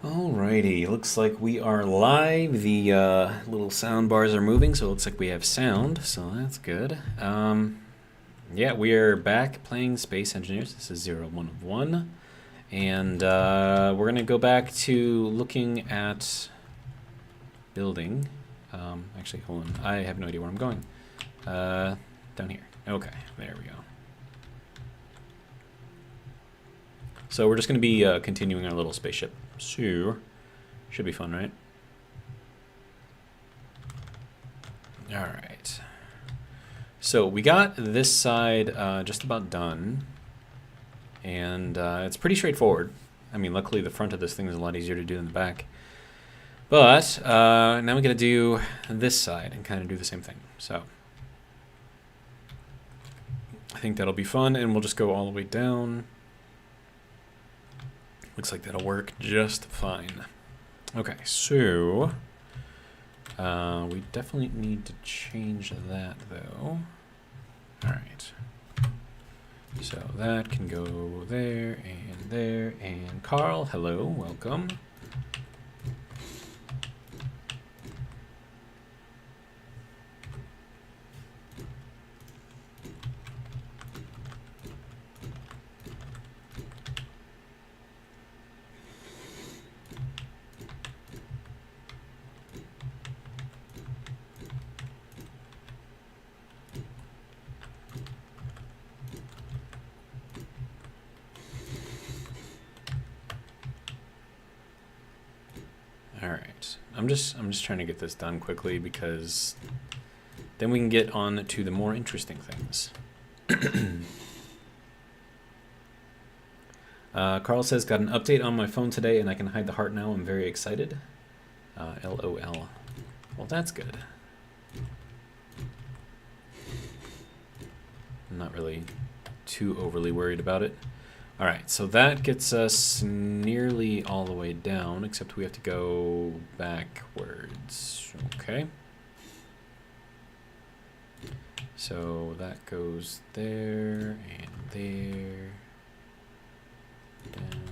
Alrighty, looks like we are live. The little sound bars are moving, so it looks like we have sound, so that's good. Yeah, we are back playing Space Engineers. This is 01 of 1. And we're going to go back to looking at building. Actually, hold on. I have no idea where I'm going. Down here. Okay, there we go. So we're just going to be continuing our little spaceship. So, should be fun, right? Alright. So we got this side just about done. And it's pretty straightforward. I mean, luckily the front of this thing is a lot easier to do than the back. But now we got to do this side and kind of do the same thing. So I think that'll be fun, and we'll just go all the way down. Looks like that'll work just fine. Okay, so we definitely need to change that, though. All right. So that can go there and there. And Carl, hello, welcome. Alright, I'm just trying to get this done quickly because then we can get on to the more interesting things. Carl says, got an update on my phone today and I can hide the heart now. I'm very excited. LOL. Well, that's good. I'm not really too overly worried about it. Alright, so that gets us nearly all the way down, except we have to go backwards. Okay. So that goes there and there. Down.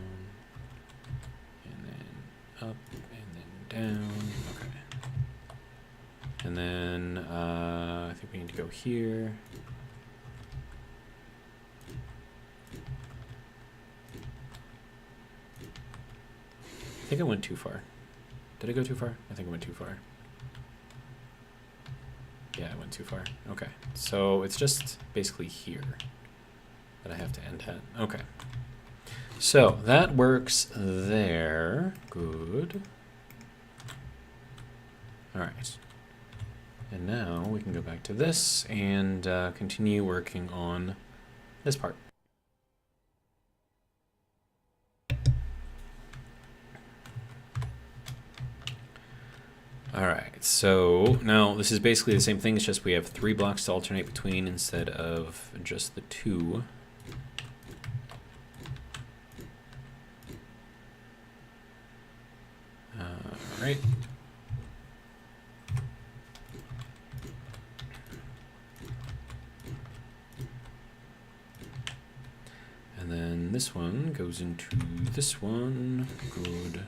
And then up and then down. Okay. And then I think we need to go here. I think I went too far. Did I go too far? I think I went too far. Yeah, I went too far. Okay. So it's just basically here that I have to end at. Okay. So that works there. Good. All right. And now we can go back to this and continue working on this part. Alright, so now this is basically the same thing, it's just we have 3 blocks to alternate between instead of just the 2. Alright. And then this one goes into this one. Good.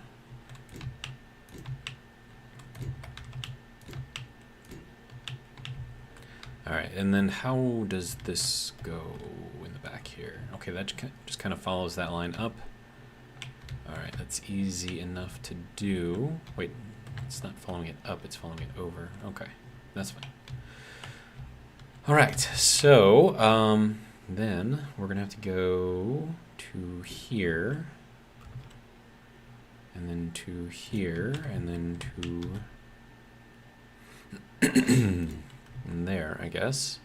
Alright, and then how does this go in the back here? Okay, that just kind of follows that line up. Alright, that's easy enough to do. Wait, it's not following it up, it's following it over. Okay, that's fine. Alright, so then we're going to have to go to here. And then to here, and then to... in there, I guess.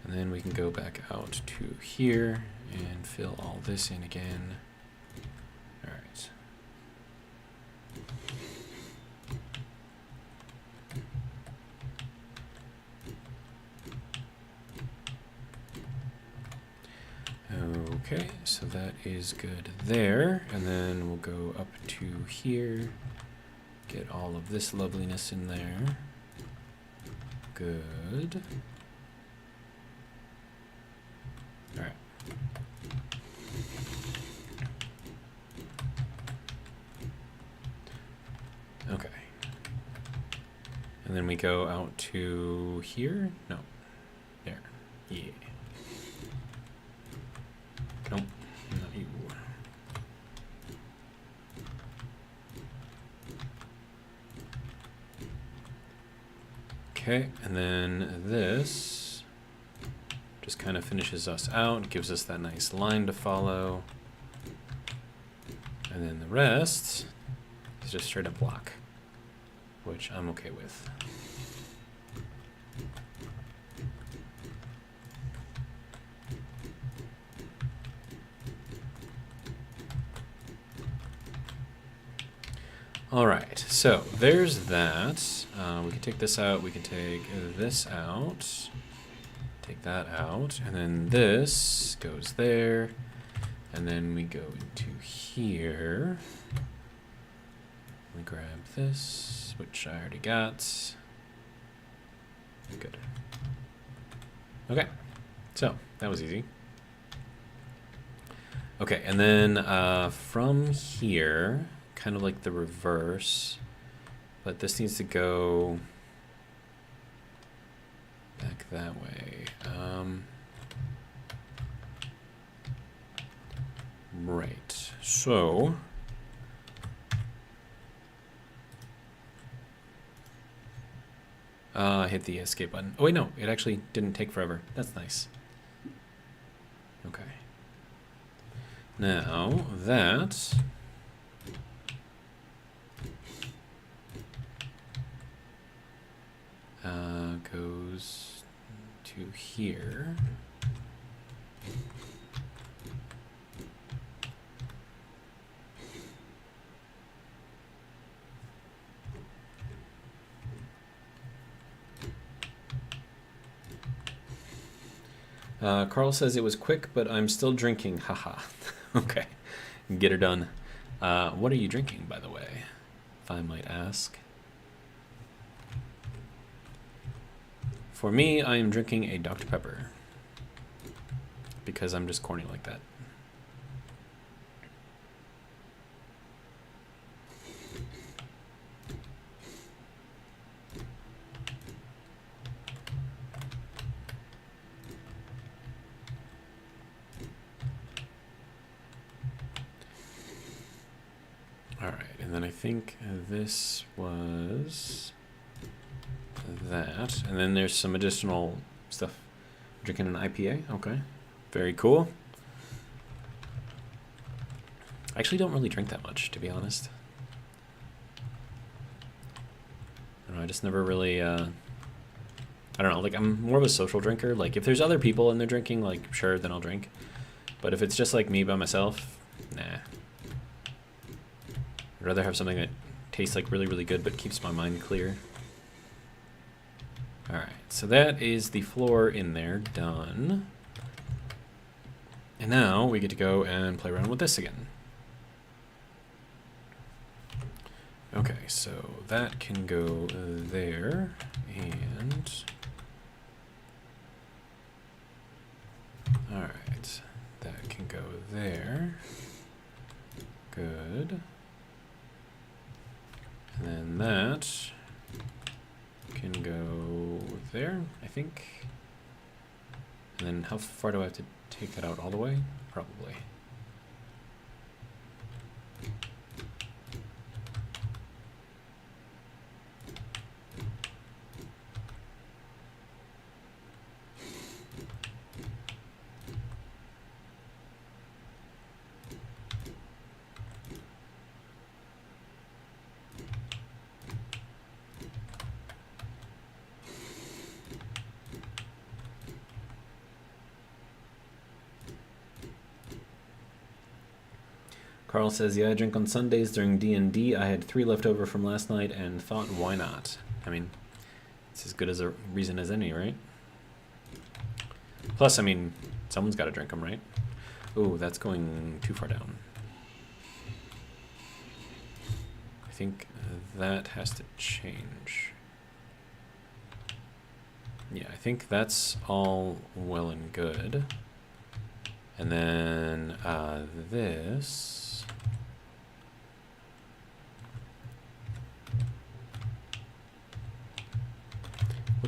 And then we can go back out to here and fill all this in again. All right. Okay, so that is good there. And then we'll go up to here, get all of this loveliness in there. Good. All right. And then we go out to here? No. There. Yeah. Nope. Not you. Okay, and then this just kind of finishes us out, gives us that nice line to follow. And then the rest is just straight up block, which I'm okay with. All right, so there's that. We can take this out, we can take this out, take that out, and then this goes there, and then we go into here. We grab this, which I already got. Good. Okay, so that was easy. Okay, and then from here, kind of like the reverse, but this needs to go back that way. Right, so hit the escape button. Oh wait, no, it actually didn't take forever. That's nice. Okay. Now that goes to here. Carl says it was quick, but I'm still drinking. Haha. Okay, get her done. What are you drinking, by the way, if I might ask? For me, I am drinking a Dr. Pepper because I'm just corny like that. All right, and then I think this was that, and then there's some additional stuff. Drinking an IPA, okay, very cool. I actually don't really drink that much, to be honest. I don't know, I just never really, I don't know, like I'm more of a social drinker. Like if there's other people and they're drinking, like sure, then I'll drink. But if it's just like me by myself, nah. I'd rather have something that tastes like really, really good but keeps my mind clear. Alright, so that is the floor in there done. And now we get to go and play around with this again. Okay, so that can go there, and alright, that can go there. Good. And then that can go there, I think. And then how far do I have to take that out? All the way? Probably. Carl says, yeah, I drink on Sundays during D&D. I had 3 left over from last night and thought, why not? I mean, it's as good as a reason as any, right? Plus, I mean, someone's got to drink them, right? Ooh, that's going too far down. I think that has to change. Yeah, I think that's all well and good. And then this...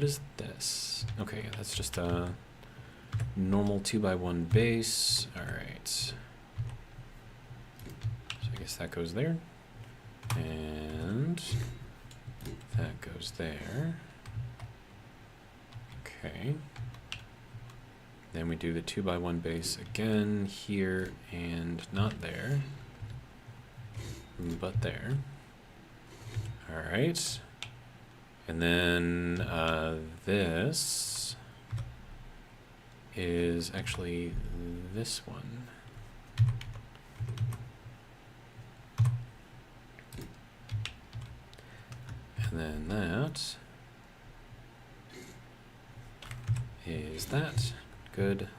what is this? Okay, that's just a normal 2x1 base. All right. So I guess that goes there. And that goes there. Okay. Then we do the 2x1 base again here and not there, but there. All right. And then this is actually this one. And then that is that. Good.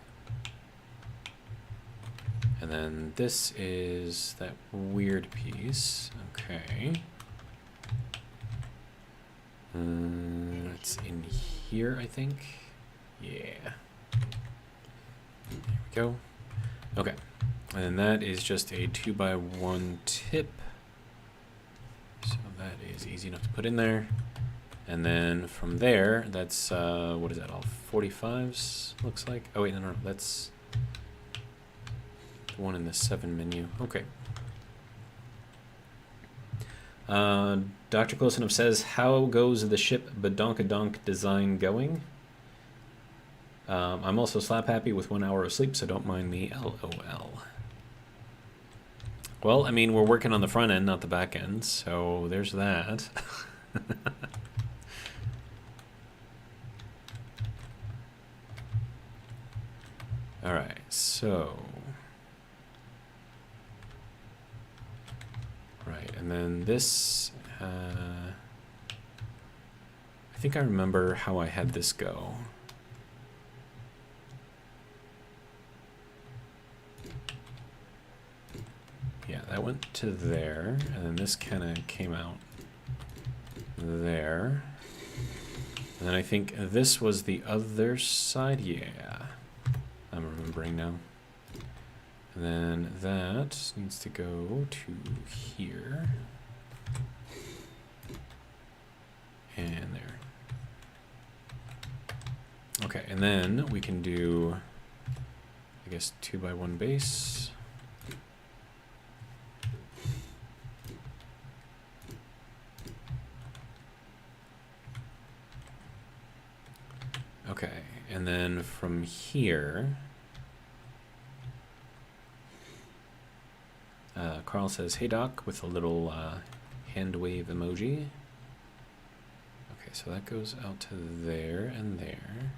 And then this is that weird piece. Okay. It's in here, I think. Yeah. There we go. Okay. And that is just a 2x1 tip. So that is easy enough to put in there. And then from there, that's, what is that, all 45s, looks like? Oh, wait, no, that's the one in the 7 menu. Okay. Dr. Closenov says, how goes the ship Badonkadonk design going? I'm also slap happy with 1 hour of sleep, so don't mind me, LOL. Well, I mean, we're working on the front end, not the back end, so there's that. All right, so, right, and then this, I think I remember how I had this go. Yeah, that went to there, and then this kind of came out there. And then I think this was the other side, yeah. I'm remembering now. And then that needs to go to here. And there. Okay, and then we can do, I guess, 2x1 base. Okay, and then from here, Carl says, hey Doc, with a little hand wave emoji. Okay, so that goes out to there and there.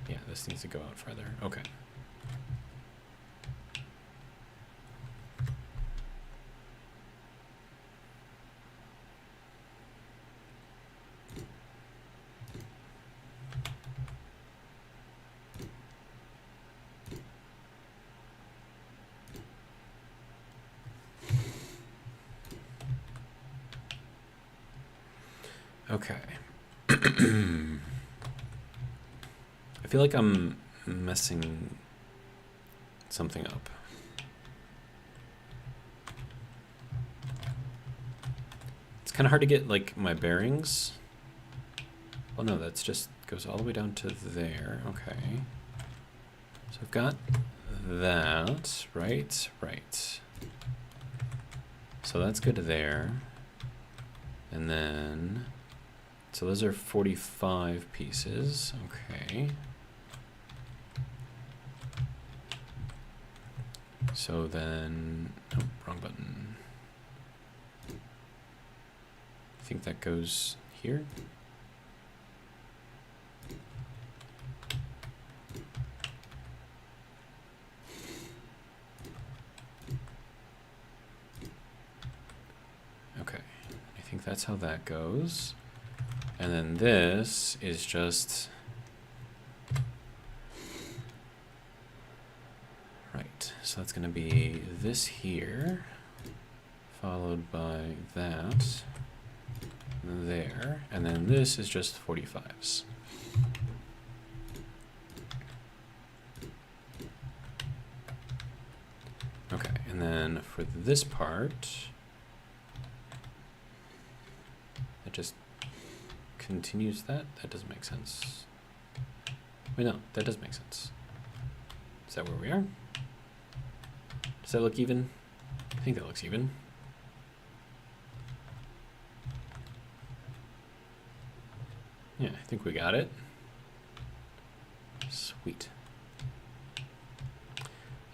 Yeah, this needs to go out further. Okay. Okay. I feel like I'm messing something up. It's kind of hard to get like my bearings. Well, no, that's just goes all the way down to there. Okay. So I've got that, right? Right. So that's good there. And then, so those are 45 pieces. Okay. So then, oh, wrong button. I think that goes here. Okay, I think that's how that goes. And then this is just, right, so that's going to be this here, followed by that, there, and then this is just 45s. Okay, and then for this part, it just continues that. That doesn't make sense. Wait, no, that does make sense. Is that where we are? Does that look even? I think that looks even. Yeah, I think we got it. Sweet.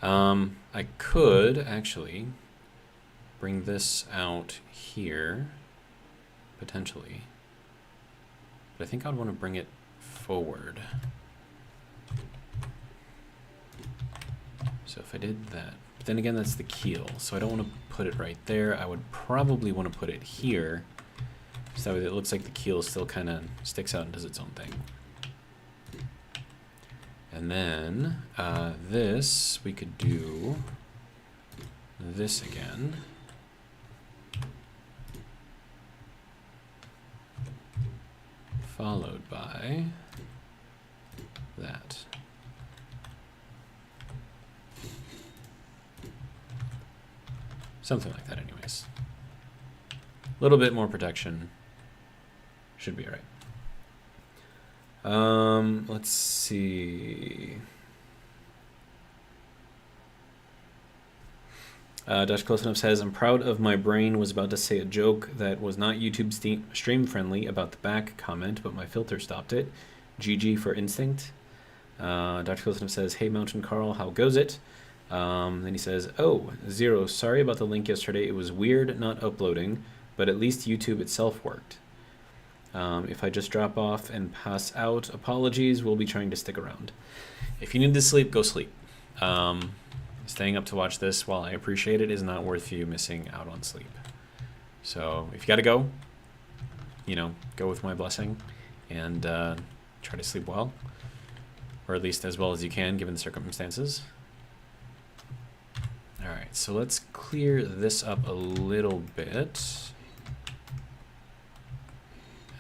I could actually bring this out here, potentially. But I think I'd want to bring it forward. So if I did that, but then again, that's the keel, so I don't want to put it right there. I would probably want to put it here, so that way it looks like the keel still kind of sticks out and does its own thing. And then this, we could do this again. Followed by that. Something like that anyways. A little bit more protection. Should be all right. Let's see. Dash Close Enough says, I'm proud of my brain. Was about to say a joke that was not YouTube stream friendly about the back comment, but my filter stopped it. GG for instinct. Dr. Close Enough says, hey Mountain Carl, how goes it? Then he says, oh, Zero, sorry about the link yesterday. It was weird not uploading, but at least YouTube itself worked. If I just drop off and pass out, apologies, we'll be trying to stick around. If you need to sleep, go sleep. Staying up to watch this, while I appreciate it, is not worth you missing out on sleep. So if you gotta go, you know, go with my blessing and try to sleep well, or at least as well as you can given the circumstances. All right, so let's clear this up a little bit.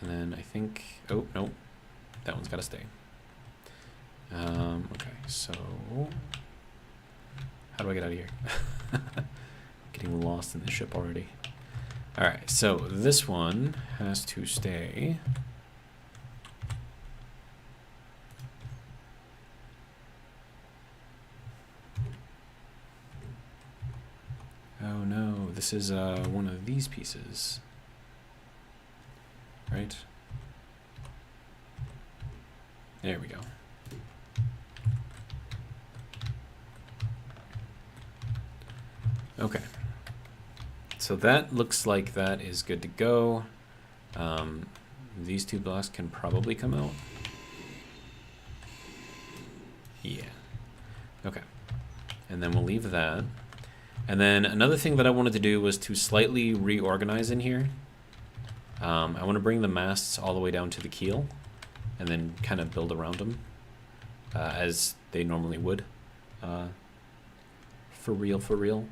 And then I think, oh, no, that one's got to stay. Okay, so how do I get out of here? Getting lost in the ship already. All right, so this one has to stay. Oh no, this is one of these pieces. Right? There we go. Okay. So that looks like that is good to go. These two blocks can probably come out. Yeah. Okay. And then we'll leave that. And then another thing that I wanted to do was to slightly reorganize in here. I want to bring the masts all the way down to the keel and then kind of build around them as they normally would. For real, for real.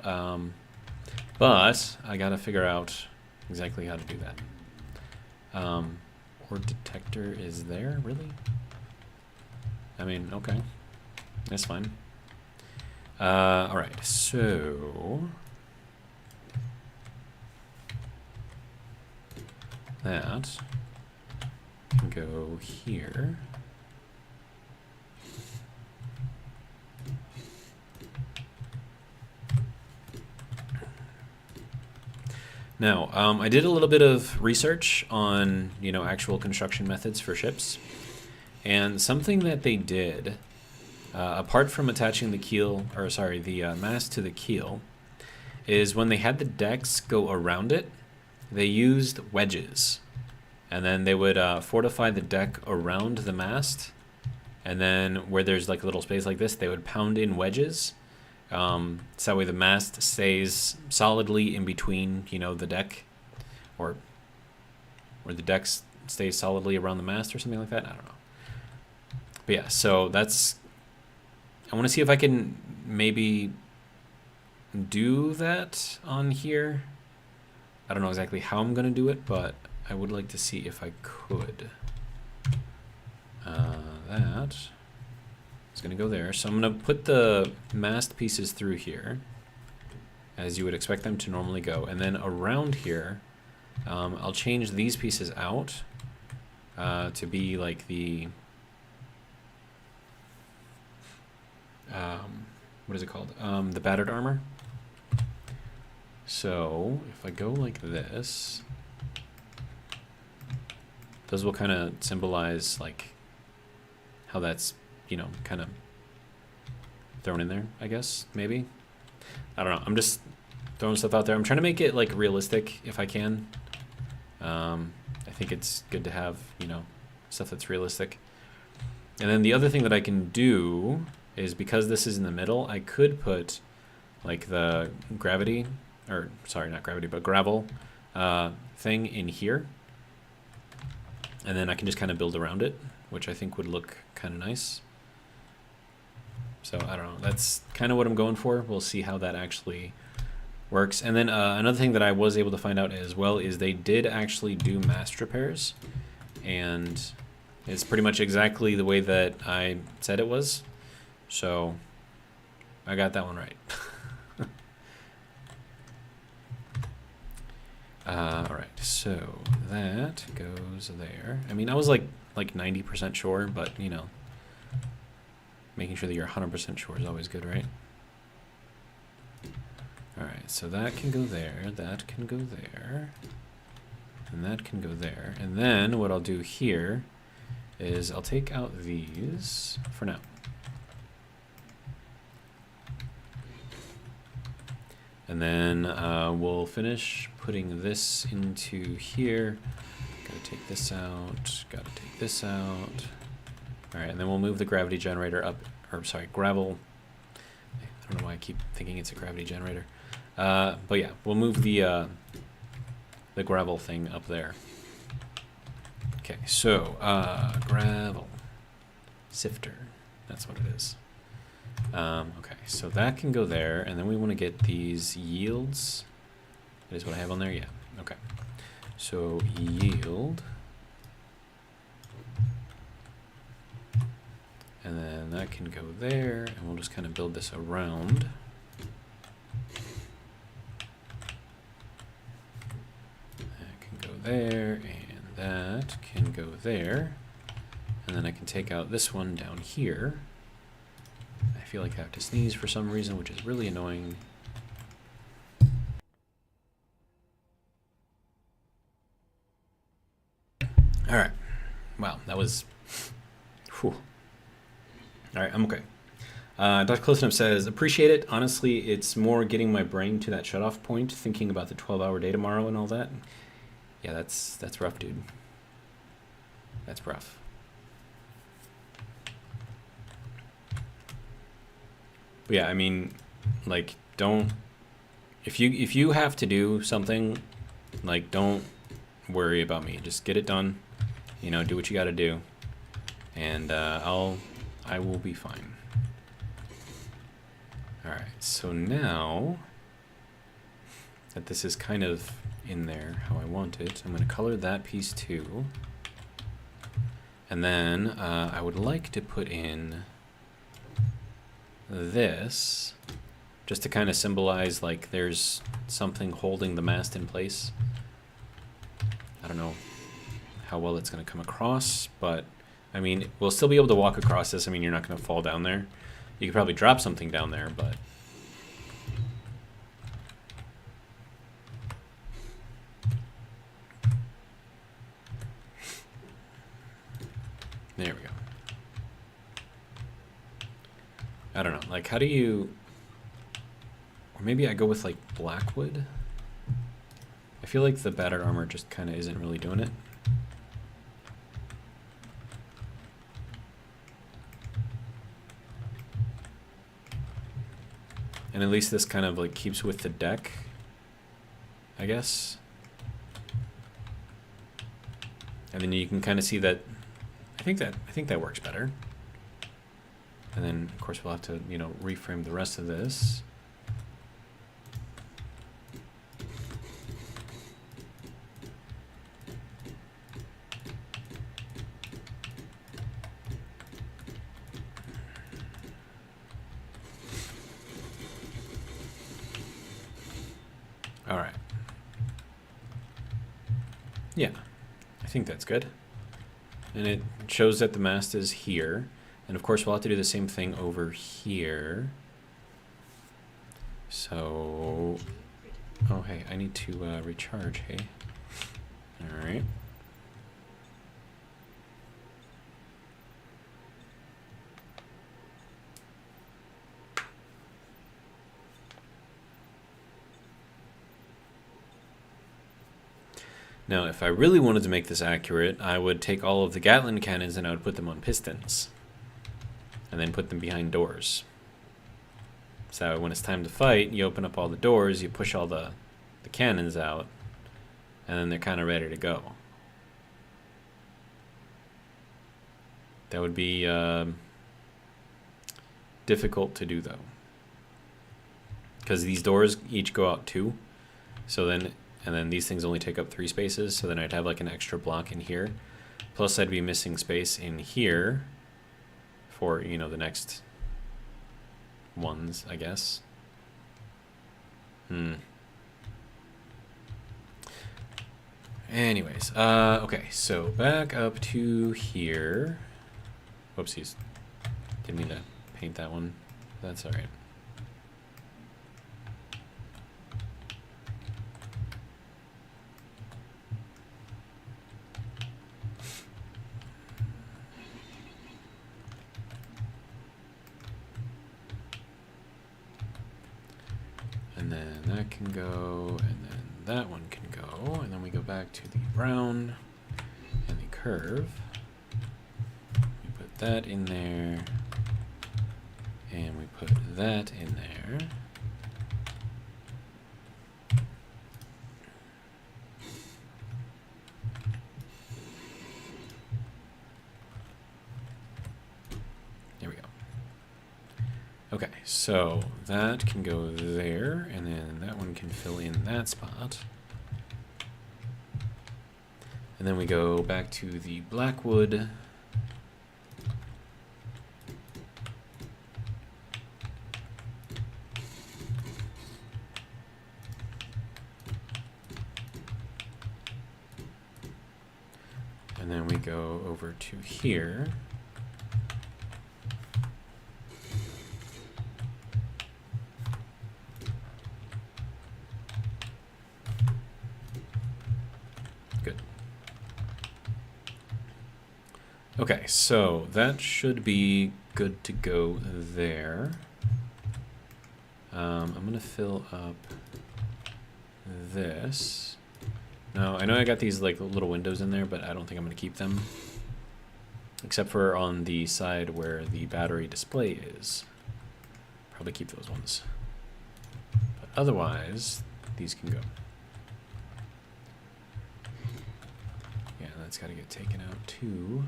But I got to figure out exactly how to do that. Or detector is there, really? I mean, okay. That's fine. All right, so that can go here. Now, I did a little bit of research on, you know, actual construction methods for ships, and something that they did, apart from attaching the keel, or sorry, the mast to the keel, is when they had the decks go around it, they used wedges, and then they would fortify the deck around the mast, and then where there's like a little space like this, they would pound in wedges. So that way the mast stays solidly in between, you know, the deck, or the deck stays solidly around the mast or something like that. I don't know. But yeah, so that's, I want to see if I can maybe do that on here. I don't know exactly how I'm going to do it, but I would like to see if I could. That is going to go there. So I'm going to put the mast pieces through here, as you would expect them to normally go. And then around here, I'll change these pieces out to be like the what is it called? The battered armor. So if I go like this, those will kind of symbolize like how that's, you know, kind of thrown in there, I guess, maybe. I don't know. I'm just throwing stuff out there. I'm trying to make it like realistic if I can. I think it's good to have, you know, stuff that's realistic. And then the other thing that I can do is, because this is in the middle, I could put like the gravity, or sorry, not gravity, but gravel thing in here. And then I can just kind of build around it, which I think would look kind of nice. So I don't know, that's kind of what I'm going for. We'll see how that actually works. And then another thing that I was able to find out as well is they did actually do mast repairs, and it's pretty much exactly the way that I said it was. So I got that one right. All right, so that goes there. I mean, I was like 90% sure, but you know, making sure that you're 100% sure is always good, right? All right, so that can go there, that can go there, and that can go there. And then what I'll do here is I'll take out these for now. And then we'll finish putting this into here. Gotta take this out, gotta take this out. All right, and then we'll move the gravity generator up, or sorry, gravel. I don't know why I keep thinking it's a gravity generator. But yeah, we'll move the gravel thing up there. Okay, so gravel sifter, that's what it is. Okay, so that can go there, and then we want to get these yields. That is what I have on there, yeah. Okay, so yield, and then that can go there, and we'll just kind of build this around. That can go there, and that can go there, and then I can take out this one down here. I feel like I have to sneeze for some reason, which is really annoying. All right. Wow, that was... Whew. All right, I'm okay. Dr. Close says, appreciate it. Honestly, it's more getting my brain to that shutoff point, thinking about the 12-hour day tomorrow and all that. Yeah, that's rough, dude. That's rough. But yeah, I mean, like, don't, if you have to do something, like, don't worry about me. Just get it done. You know, do what you got to do, and I will be fine. All right. So now that this is kind of in there how I want it, I'm going to color that piece too, and then I would like to put in this just to kind of symbolize like there's something holding the mast in place. I don't know how well it's going to come across, but I mean, we'll still be able to walk across this. I mean, you're not going to fall down there. You could probably drop something down there, but there we go. I don't know, like, how do you, or maybe I go with like blackwood. I feel like the battered armor just kind of isn't really doing it. And at least this kind of like keeps with the deck, I guess. And then you can kind of see that, I think that works better. And then, of course, we'll have to, you know, reframe the rest of this. All right. Yeah, I think that's good. And it shows that the mast is here. And of course we'll have to do the same thing over here. So, oh hey, I need to recharge, hey. Alright. Now, if I really wanted to make this accurate, I would take all of the Gatling cannons and I would put them on pistons. And then put them behind doors. So when it's time to fight, you open up all the doors, you push all the cannons out, and then they're kind of ready to go. That would be difficult to do, though. Because these doors each go out 2. So then... And then these things only take up 3 spaces, so then I'd have like an extra block in here. Plus I'd be missing space in here for, you know, the next ones, I guess. Anyways, okay, so back up to here. Whoopsies. Didn't mean to paint that one. That's alright. And then that can go, and then that one can go, and then we go back to the brown and the curve. We put that in there, and we put that in there. There we go. Okay, so that can go there, and then that one can fill in that spot. And then we go back to the blackwood. And then we go over to here. Okay, so that should be good to go there. I'm going to fill up this. Now, I know I got these like little windows in there, but I don't think I'm going to keep them. Except for on the side where the battery display is. Probably keep those ones. But otherwise, these can go. Yeah, that's got to get taken out too.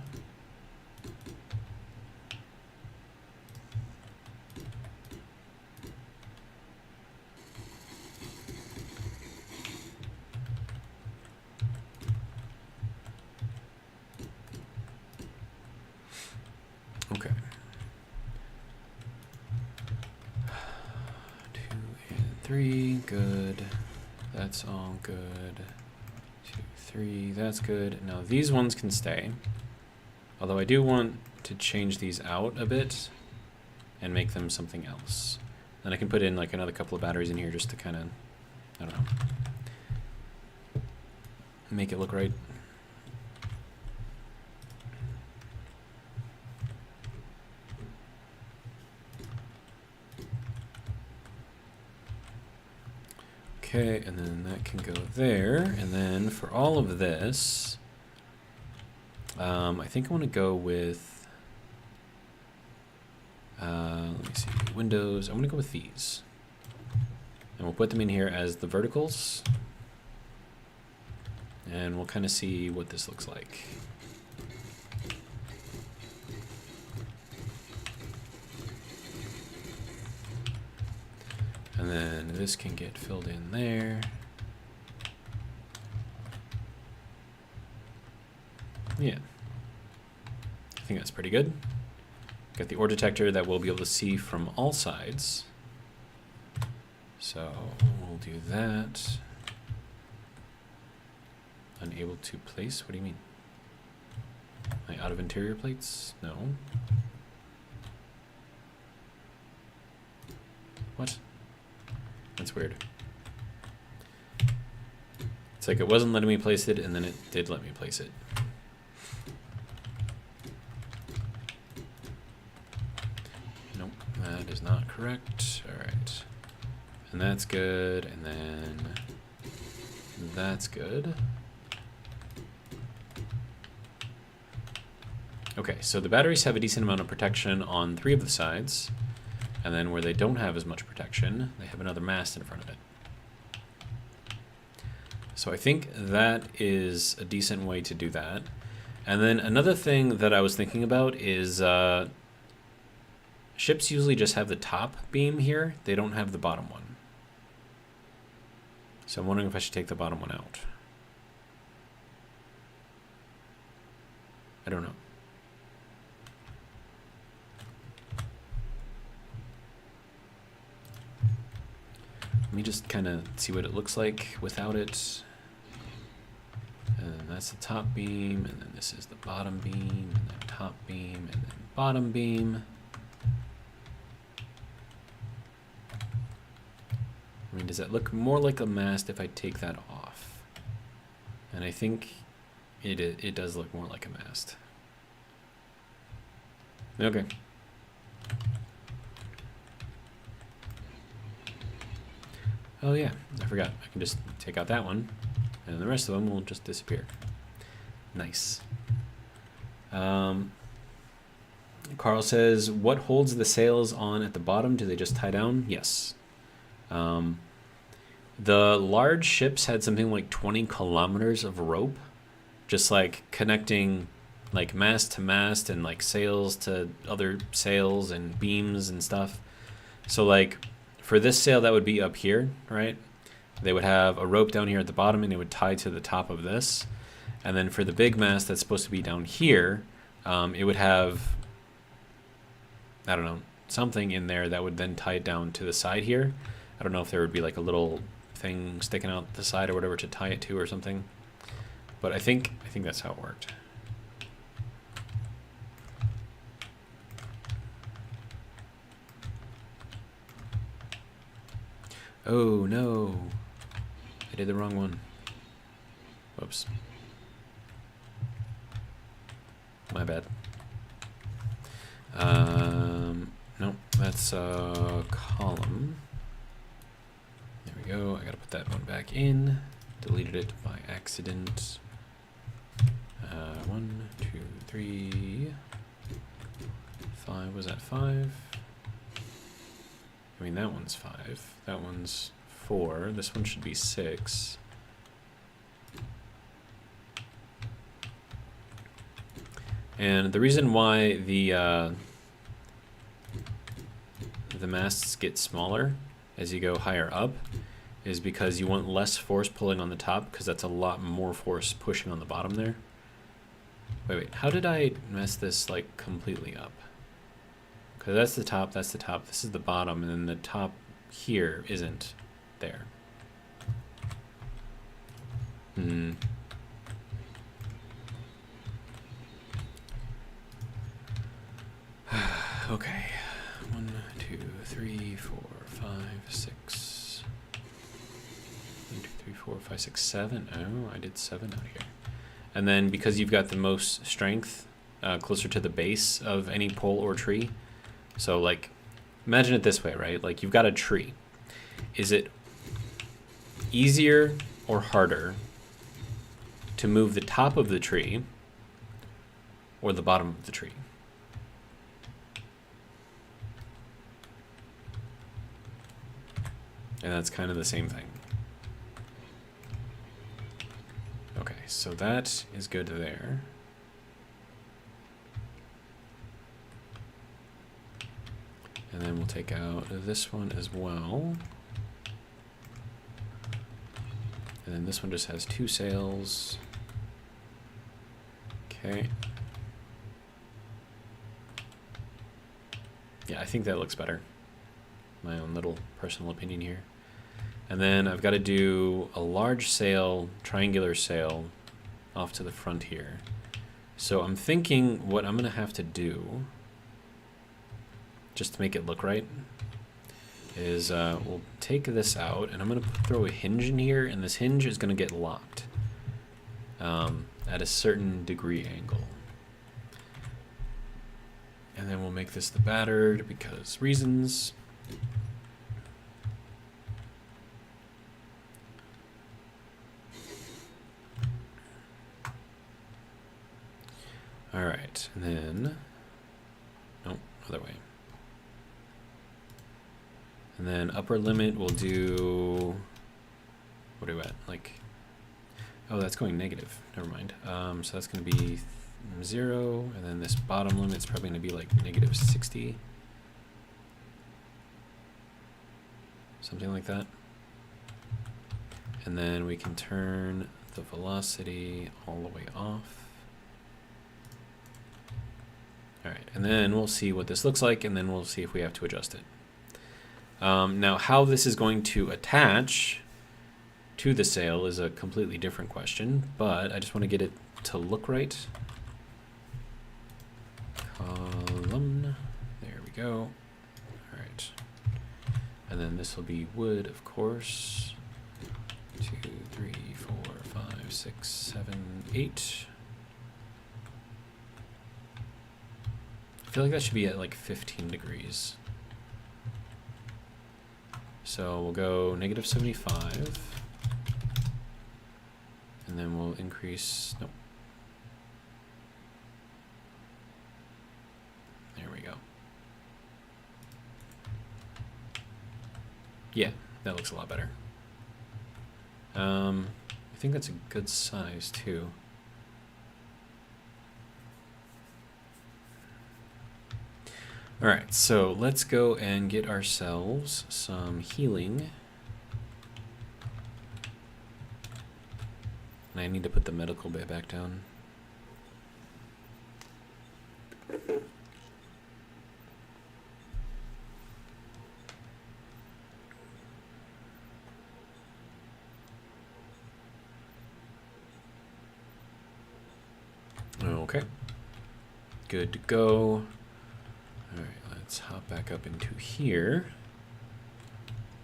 Okay. 2 and 3, good. That's all good. 2, 3, that's good. Now these ones can stay. Although I do want to change these out a bit and make them something else. Then I can put in like another couple of batteries in here just to kind of, I don't know, make it look right. Okay, and then that can go there. And then for all of this, I think I want to go with, let me see, windows. I'm going to go with these. And we'll put them in here as the verticals. And we'll kind of see what this looks like. And then this can get filled in there. Yeah. I think that's pretty good. Got the ore detector that we'll be able to see from all sides. So we'll do that. Unable to place? What do you mean? Am I out of interior plates? No. What? That's weird. It's like it wasn't letting me place it, and then it did let me place it. Nope, that is not correct. All right. And that's good, and then that's good. Okay, so the batteries have a decent amount of protection on 3 of the sides, and then where they don't have as much protection, they have another mast in front of it. So I think that is a decent way to do that. And then another thing that I was thinking about is ships usually just have the top beam here. They don't have the bottom one. So I'm wondering if I should take the bottom one out. I don't know. Let me just kind of see what it looks like without it. And that's the top beam, and then this is the bottom beam, and then top beam, and then bottom beam. I mean, does that look more like a mast if I take that off? And I think it does look more like a mast. Okay. Oh yeah, I forgot. I can just take out that one, and the rest of them will just disappear. Nice. Carl says, what holds the sails on at the bottom? Do they just tie down? Yes. The large ships had something like 20 kilometers of rope, just like connecting like mast to mast and like sails to other sails and beams and stuff. So like for this sail that would be up here, right? They would have a rope down here at the bottom and it would tie to the top of this. And then for the big mast that's supposed to be down here, it would have, I don't know, something in there that would then tie it down to the side here. I don't know if there would be like a little thing sticking out the side or whatever to tie it to or something. But I think that's how it worked. Oh no, I did the wrong one. Whoops. My bad. Nope, that's a column. There we go. I gotta put that one back in. Deleted it by accident. 1, 2, 3, 5. Was that 5? I mean, that one's 5. That one's 4. This one should be 6. And the reason why the masts get smaller as you go higher up is because you want less force pulling on the top, because that's a lot more force pushing on the bottom there. Wait, how did I mess this like completely up? Because that's the top, this is the bottom, and then the top here isn't there. Okay. 1, 2, 3, 4, 5, 6. 1, 2, 3, 4, 5, 6, 7. Oh, I did 7 out here. And then because you've got the most strength closer to the base of any pole or tree, so like imagine it this way, right? Like you've got a tree. Is it easier or harder to move the top of the tree or the bottom of the tree? And that's kind of the same thing. Okay, so that is good there. And then we'll take out this one as well. And then this one just has 2 sails. Okay. Yeah, I think that looks better. My own little personal opinion here. And then I've got to do a large sail, triangular sail, off to the front here. So I'm thinking what I'm going to have to do, just to make it look right, is we'll take this out, and I'm going to throw a hinge in here, and this hinge is going to get locked at a certain degree angle. And then we'll make this the battered because reasons. All right, and then, nope, other way. And then upper limit we'll do, what are we at, like, oh, that's going negative, never mind. So that's gonna be 0, and then this bottom limit's probably gonna be like -60. Something like that. And then we can turn the velocity all the way off. All right, and then we'll see what this looks like, and then we'll see if we have to adjust it. Now, how this is going to attach to the sail is a completely different question, but I just want to get it to look right. Column, there we go. All right, and then this will be wood, of course. 2, 3, 4, 5, 6, 7, 8. I feel like that should be at like 15 degrees. So we'll go -75. And then we'll increase, nope. There we go. Yeah, that looks a lot better. I think that's a good size too. All right, so let's go and get ourselves some healing. And I need to put the medical bit back down. Okay, good to go. All right, let's hop back up into here.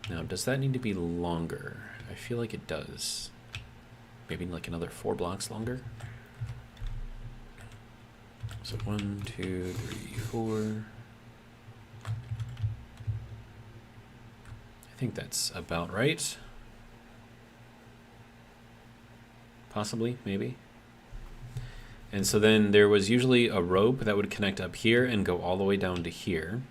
Now, does that need to be longer? I feel like it does. Maybe like another 4 blocks longer. So 1, 2, 3, 4. I think that's about right. Possibly, maybe. And so then there was usually a rope that would connect up here and go all the way down to here.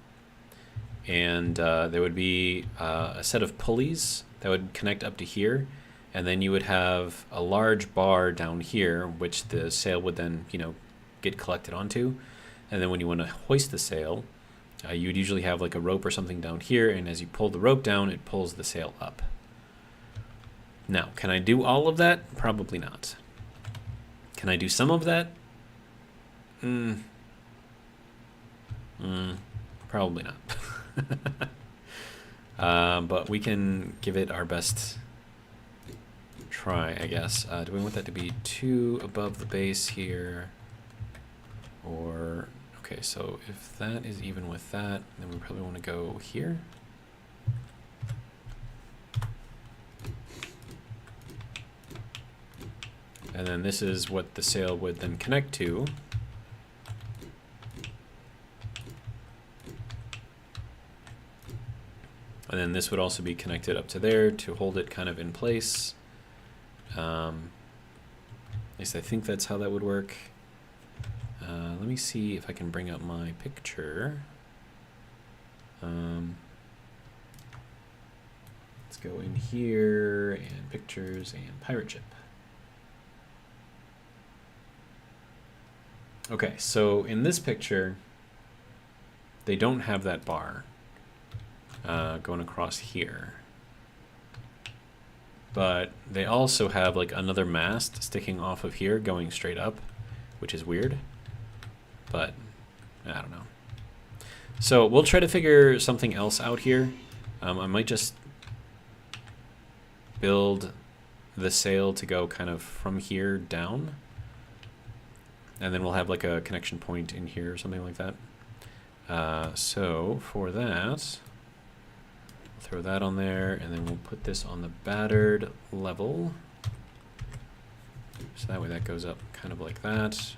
And there would be a set of pulleys that would connect up to here. And then you would have a large bar down here, which the sail would then, you know, get collected onto. And then when you want to hoist the sail, you'd usually have like a rope or something down here. And as you pull the rope down, it pulls the sail up. Now, can I do all of that? Probably not. Can I do some of that? Probably not. But we can give it our best try, I guess. Do we want that to be 2 above the base here? Or, okay, so if that is even with that, then we probably want to go here. And then this is what the sail would then connect to. And then this would also be connected up to there to hold it kind of in place. At least I think that's how that would work. Let me see if I can bring up my picture. Let's go in here and pictures and pirate ship. Okay, so in this picture, they don't have that bar going across here. But they also have like another mast sticking off of here going straight up, which is weird. But I don't know. So we'll try to figure something else out here. I might just build the sail to go kind of from here down. And then we'll have like a connection point in here or something like that. So for that, throw that on there, and then we'll put this on the battered level. So that way that goes up kind of like that.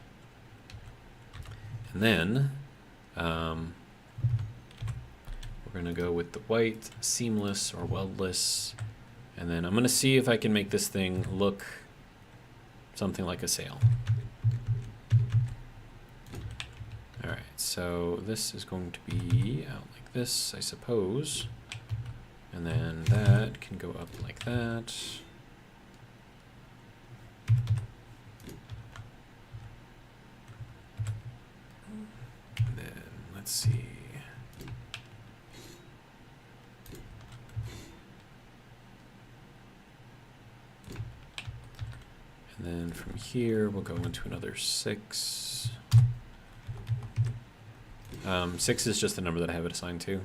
And then we're going to go with the white, seamless or weldless. And then I'm going to see if I can make this thing look something like a sail. All right, so this is going to be out like this, I suppose. And then that can go up like that. And then let's see. And then from here, we'll go into another 6. 6 is just the number that I have it assigned to.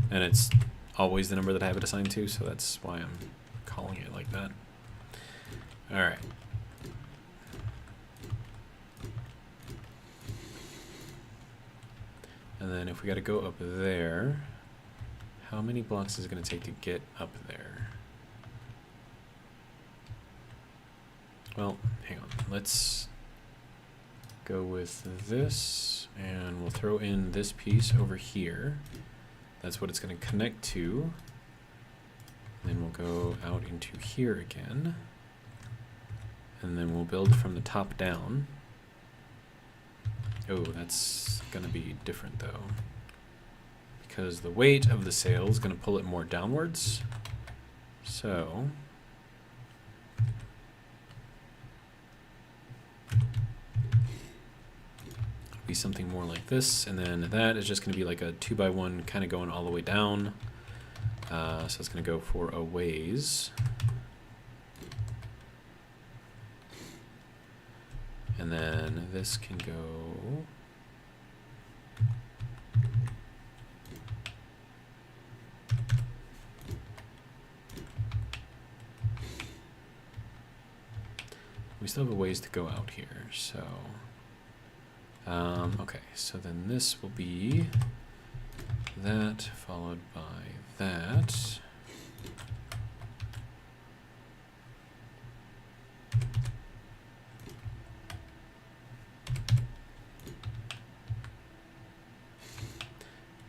And it's always the number that I have it assigned to, so that's why I'm calling it like that. All right. And then if we got to go up there, how many blocks is it going to take to get up there? Well, hang on. Let's go with this, and we'll throw in this piece over here. That's what it's going to connect to. And then we'll go out into here again. And then we'll build from the top down. Oh, that's going to be different though, because the weight of the sail is going to pull it more downwards. So be something more like this, and then that is just going to be like a 2x1 kind of going all the way down. So it's going to go for a ways. And then this can go we still have a ways to go out here, so okay, so then this will be that followed by that.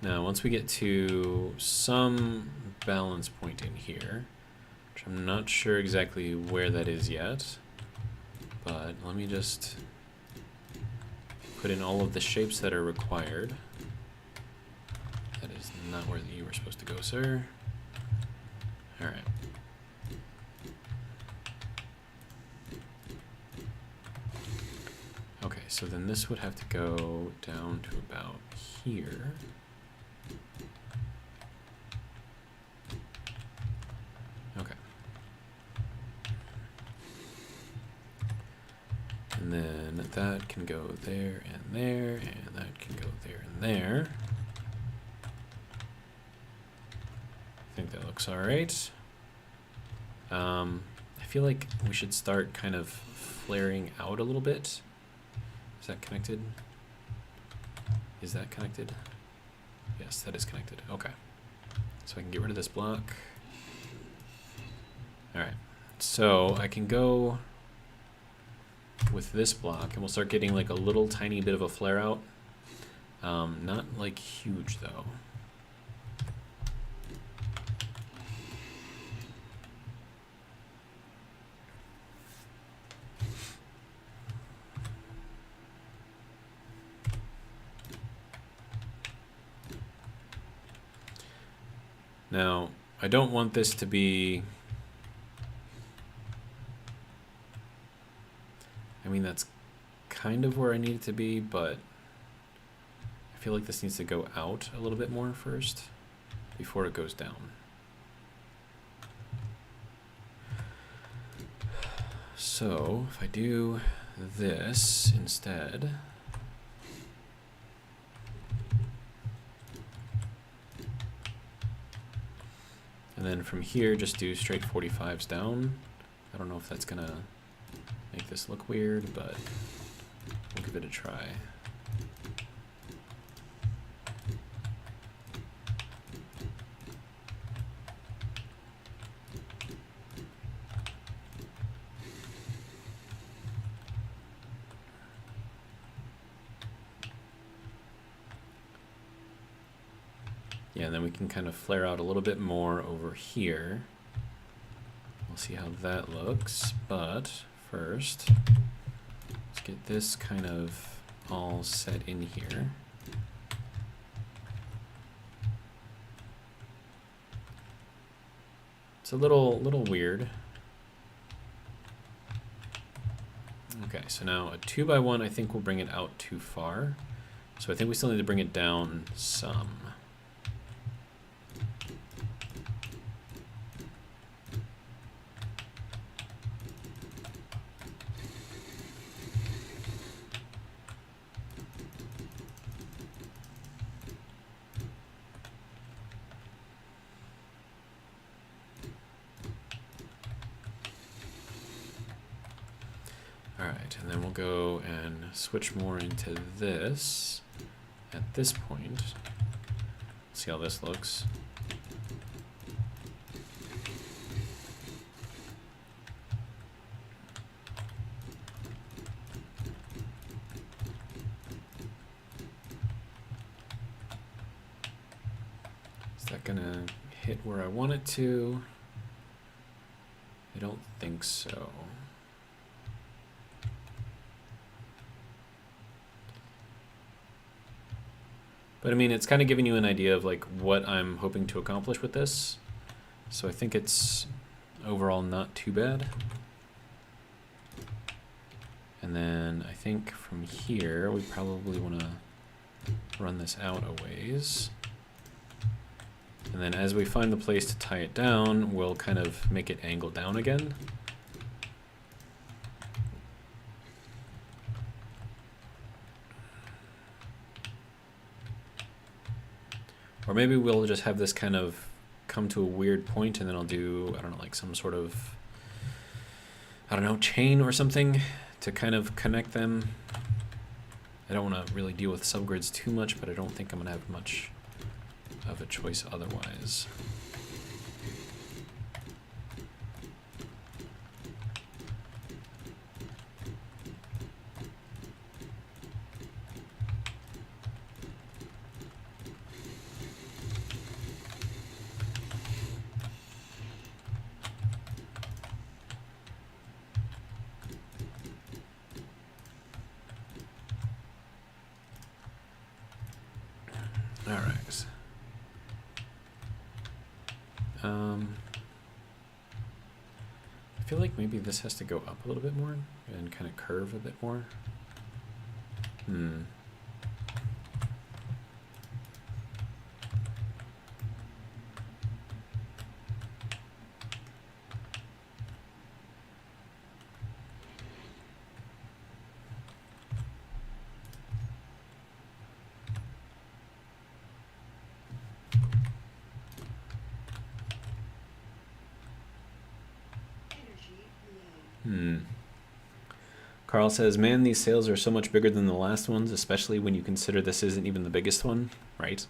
Now, once we get to some balance point in here, which I'm not sure exactly where that is yet, but let me just put in all of the shapes that are required. That is not where you were supposed to go, sir. All right. Okay, so then this would have to go down to about here. Okay. And then that can go there and there, and that can go there and there. I think that looks all right. I feel like we should start kind of flaring out a little bit. Is that connected? Is that connected? Yes, that is connected. Okay. So I can get rid of this block. All right. So I can go with this block, and we'll start getting like a little tiny bit of a flare out. Not like huge though. Now, I don't want this to be, I mean, that's kind of where I need it to be, but I feel like this needs to go out a little bit more first before it goes down. So if I do this instead, and then from here just do straight 45s down. I don't know if that's gonna make this look weird, but We'll give it a try. Yeah, and then we can kind of flare out a little bit more over here. We'll see how that looks, but first, let's get this kind of all set in here. It's a little weird. Okay, so now a 2x1 I think will bring it out too far. So I think we still need to bring it down some. Alright, and then we'll go and switch more into this at this point. See how this looks. Is that gonna hit where I want it to? I don't think so. But I mean, it's kind of giving you an idea of like what I'm hoping to accomplish with this. So I think it's overall not too bad. And then I think from here, we probably want to run this out a ways. And then as we find the place to tie it down, we'll kind of make it angle down again. Or maybe we'll just have this kind of come to a weird point and then I'll do, I don't know, like some sort of, I don't know, chain or something to kind of connect them. I don't want to really deal with subgrids too much, but I don't think I'm going to have much of a choice otherwise. All right. I feel like maybe this has to go up a little bit more and kind of curve a bit more. Carl says, man, these sales are so much bigger than the last ones, especially when you consider this isn't even the biggest one, right?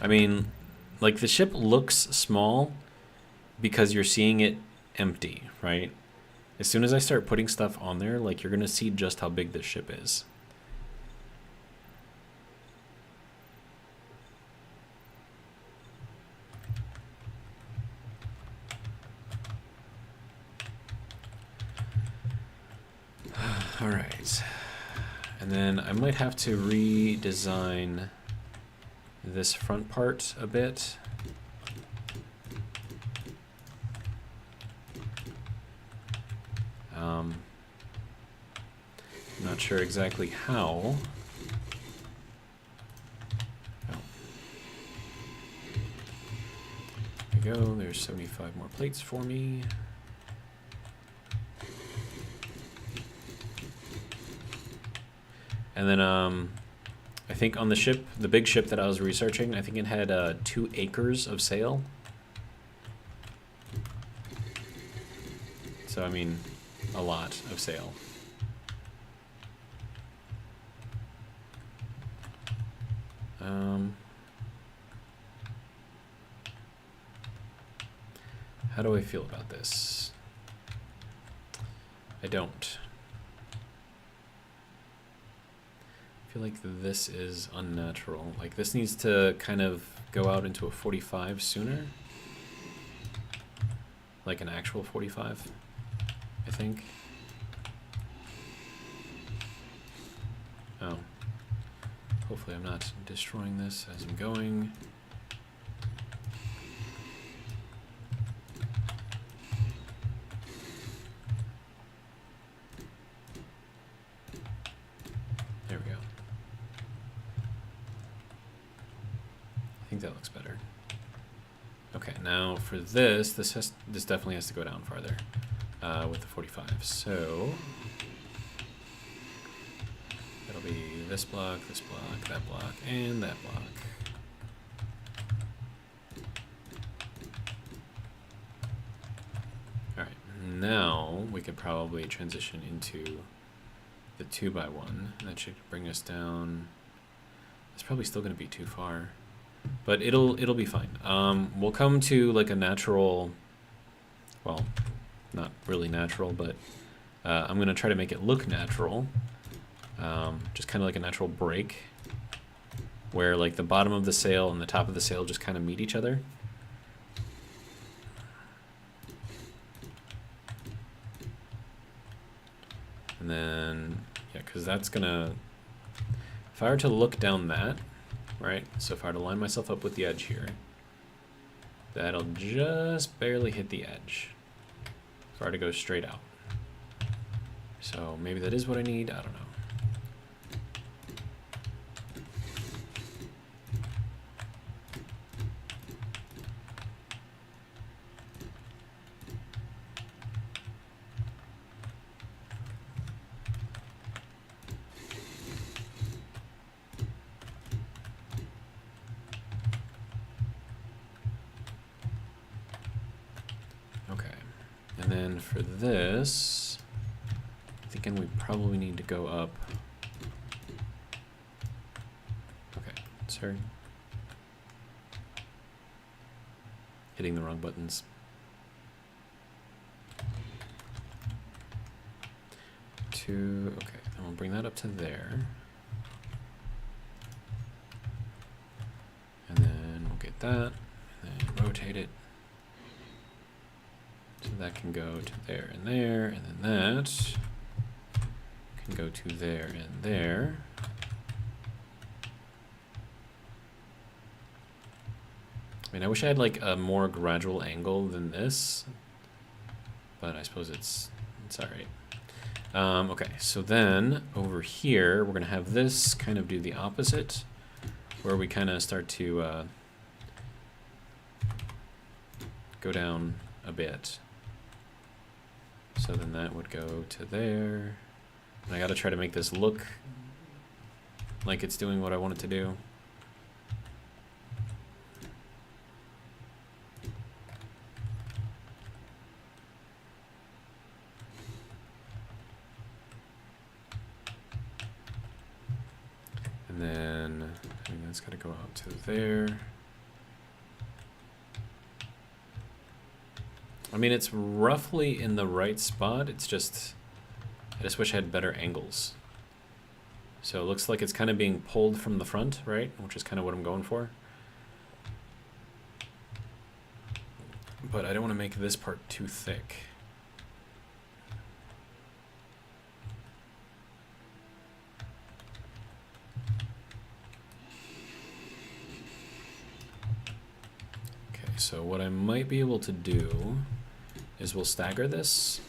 I mean, like the ship looks small because you're seeing it empty, right? As soon as I start putting stuff on there, like you're going to see just how big this ship is. All right, and then I might have to redesign this front part a bit. I'm not sure exactly how. Oh. There we go, there's 75 more plates for me. And then I think on the ship, the big ship that I was researching, I think it had 2 acres of sail. So, I mean, a lot of sail. How do I feel about this? I don't. I feel like this is unnatural. Like, this needs to kind of go out into a 45 sooner. Like an actual 45, I think. Oh. Hopefully I'm not destroying this as I'm going. There we go. I think that looks better. Okay, now for this, this definitely has to go down farther with the 45. So it'll be this block, that block, and that block. All right, now we could probably transition into the 2x1. That should bring us down. It's probably still going to be too far. But it'll be fine. We'll come to like a natural, well, not really natural, but I'm gonna try to make it look natural. Just kind of like a natural break, where like the bottom of the sail and the top of the sail just kind of meet each other. And then, yeah, because that's gonna, if I were to look down that, right? So if I were to line myself up with the edge here, that'll just barely hit the edge. If I were to go straight out. So maybe that is what I need, I don't know. And then for this, I'm thinking we probably need to go up. Okay, sorry. Hitting the wrong buttons. Okay, and we'll bring that up to there. And then we'll get that, and then rotate it. So that can go to there, and then that can go to there and there. I mean, I wish I had like a more gradual angle than this, but I suppose it's all right. Okay, so then over here, we're gonna have this kind of do the opposite, where we kind of start to go down a bit. So then that would go to there. And I gotta try to make this look like it's doing what I want it to do. And then I mean, that's gotta go out to there. I mean, it's roughly in the right spot. It's just, I just wish I had better angles. So it looks like it's kind of being pulled from the front, right? Which is kind of what I'm going for. But I don't want to make this part too thick. Okay, so what I might be able to do is we'll stagger this.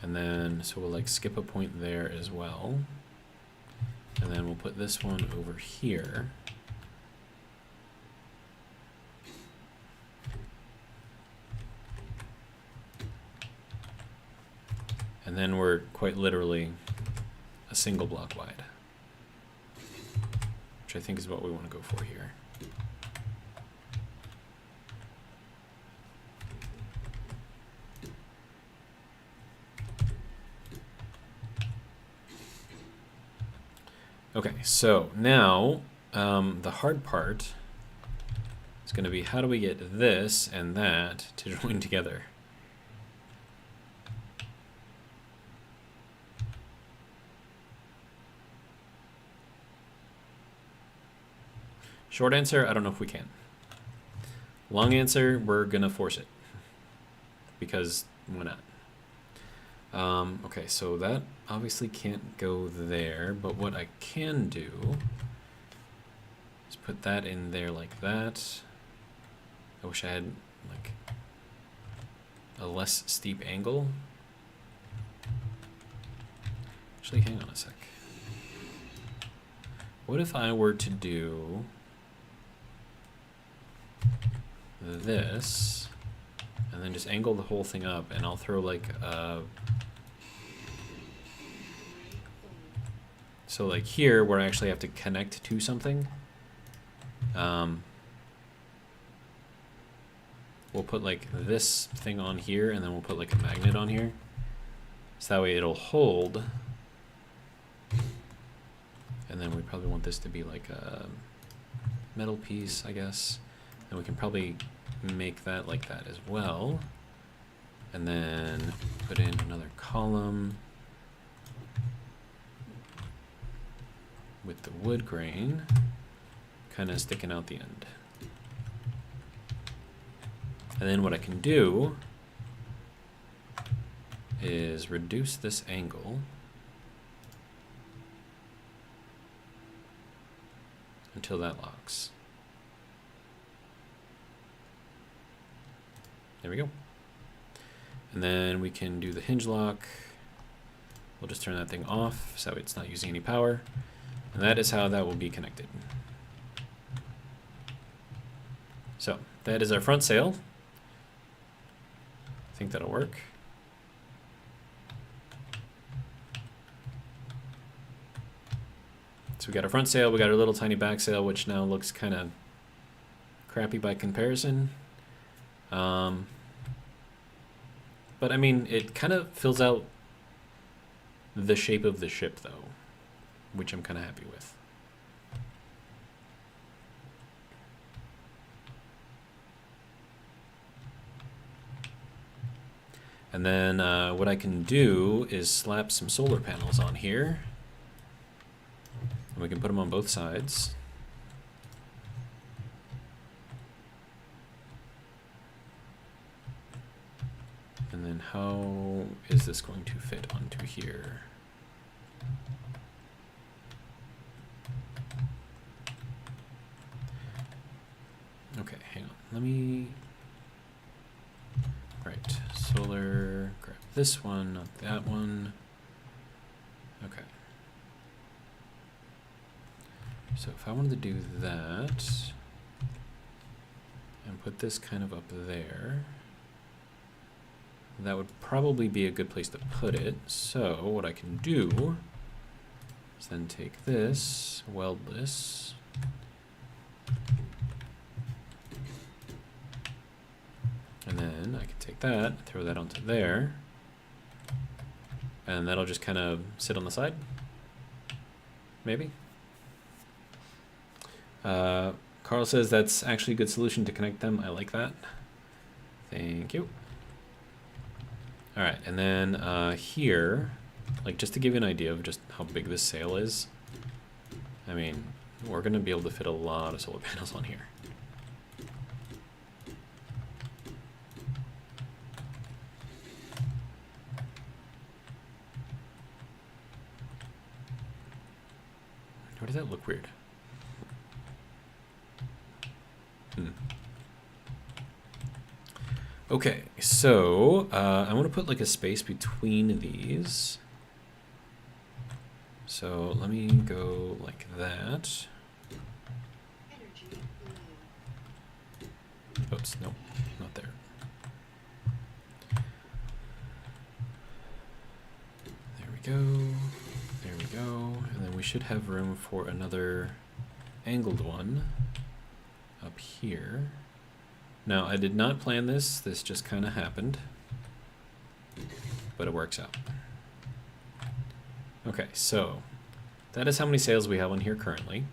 And then, so we'll like skip a point there as well. And then we'll put this one over here. And then we're quite literally a single block wide, which I think is what we want to go for here. Okay, so now the hard part is going to be how do we get this and that to join together? Short answer, I don't know if we can. Long answer, we're going to force it. Because why not? Okay, so that obviously can't go there, but what I can do is put that in there like that. I wish I had like a less steep angle. Actually, hang on a sec. What if I were to do this and then just angle the whole thing up, and I'll throw like so like here where I actually have to connect to something, we'll put like this thing on here, and then we'll put like a magnet on here, so that way it'll hold. And then we probably want this to be like a metal piece, I guess. And we can probably make that like that as well. And then put in another column with the wood grain kind of sticking out the end. And then what I can do is reduce this angle until that locks. There we go. And then we can do the hinge lock. We'll just turn that thing off so it's not using any power. And that is how that will be connected. So that is our front sail. I think that'll work. So we got our front sail, we got our little tiny back sail, which now looks kind of crappy by comparison. But I mean, it kind of fills out the shape of the ship though, which I'm kind of happy with. And then what I can do is slap some solar panels on here. And we can put them on both sides. And then how is this going to fit onto here? Okay, hang on. Let me... Right, solar, grab this one, not that one. Okay. So if I wanted to do that, and put this kind of up there, that would probably be a good place to put it. So what I can do is then take this, weld this, and then I can take that, throw that onto there, and that'll just kind of sit on the side, maybe. Carl says that's actually a good solution to connect them. I like that. Thank you. All right, and then here, like just to give you an idea of just how big this sail is, I mean, we're gonna be able to fit a lot of solar panels on here. Or does that look weird? Okay, so I want to put like a space between these. So let me go like that. Oops, no, not there. There we go. There we go. And then we should have room for another angled one up here. Now, I did not plan this. This just kind of happened. But it works out. Okay, so that is how many sails we have on here currently.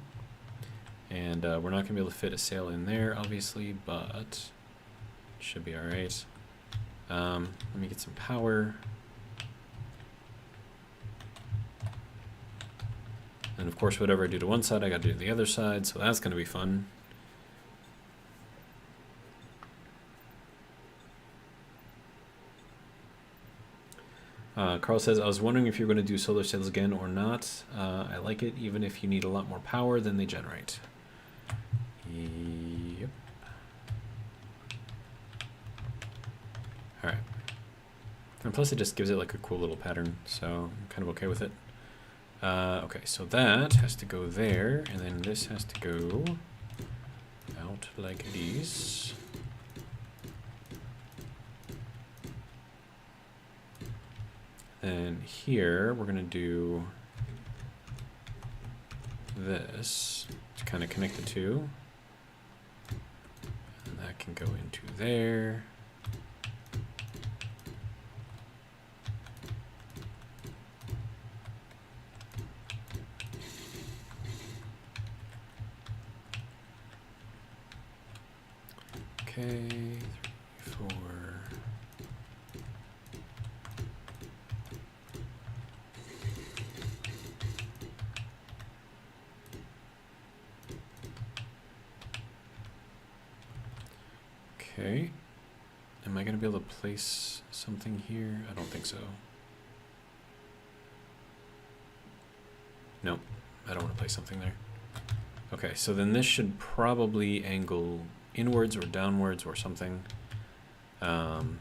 And we're not going to be able to fit a sail in there, obviously, but should be alright. Let me get some power. And of course, whatever I do to one side, I got to do to the other side, so that's going to be fun. Carl says, I was wondering if you're going to do solar sails again or not. I like it, even if you need a lot more power than they generate. Yep. Alright. And plus it just gives it like a cool little pattern, so I'm kind of okay with it. Okay, so that has to go there, and then this has to go out like these. And here we're going to do this to kind of connect the two. And that can go into there. Okay, 3, 4. Okay. Am I going to be able to place something here? I don't think so. Nope. I don't want to place something there. Okay, so then this should probably angle inwards or downwards or something. In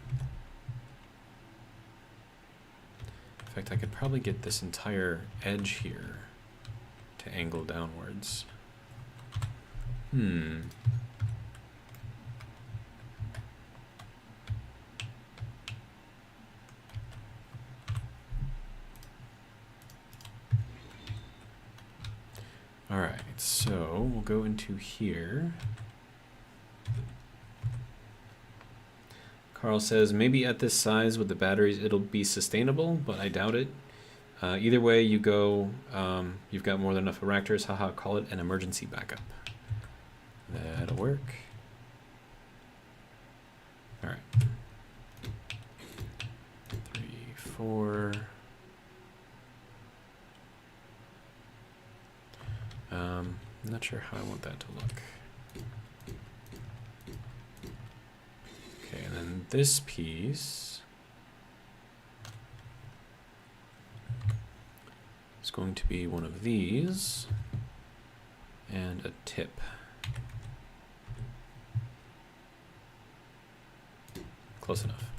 fact, I could probably get this entire edge here to angle downwards. Alright, so we'll go into here. Carl says, maybe at this size with the batteries it'll be sustainable, but I doubt it. Either way you go, you've got more than enough reactors. Haha, call it an emergency backup. That'll work. Alright. 3, 4. I'm not sure how I want that to look. Okay, and then this piece is going to be one of these and a tip. Close enough.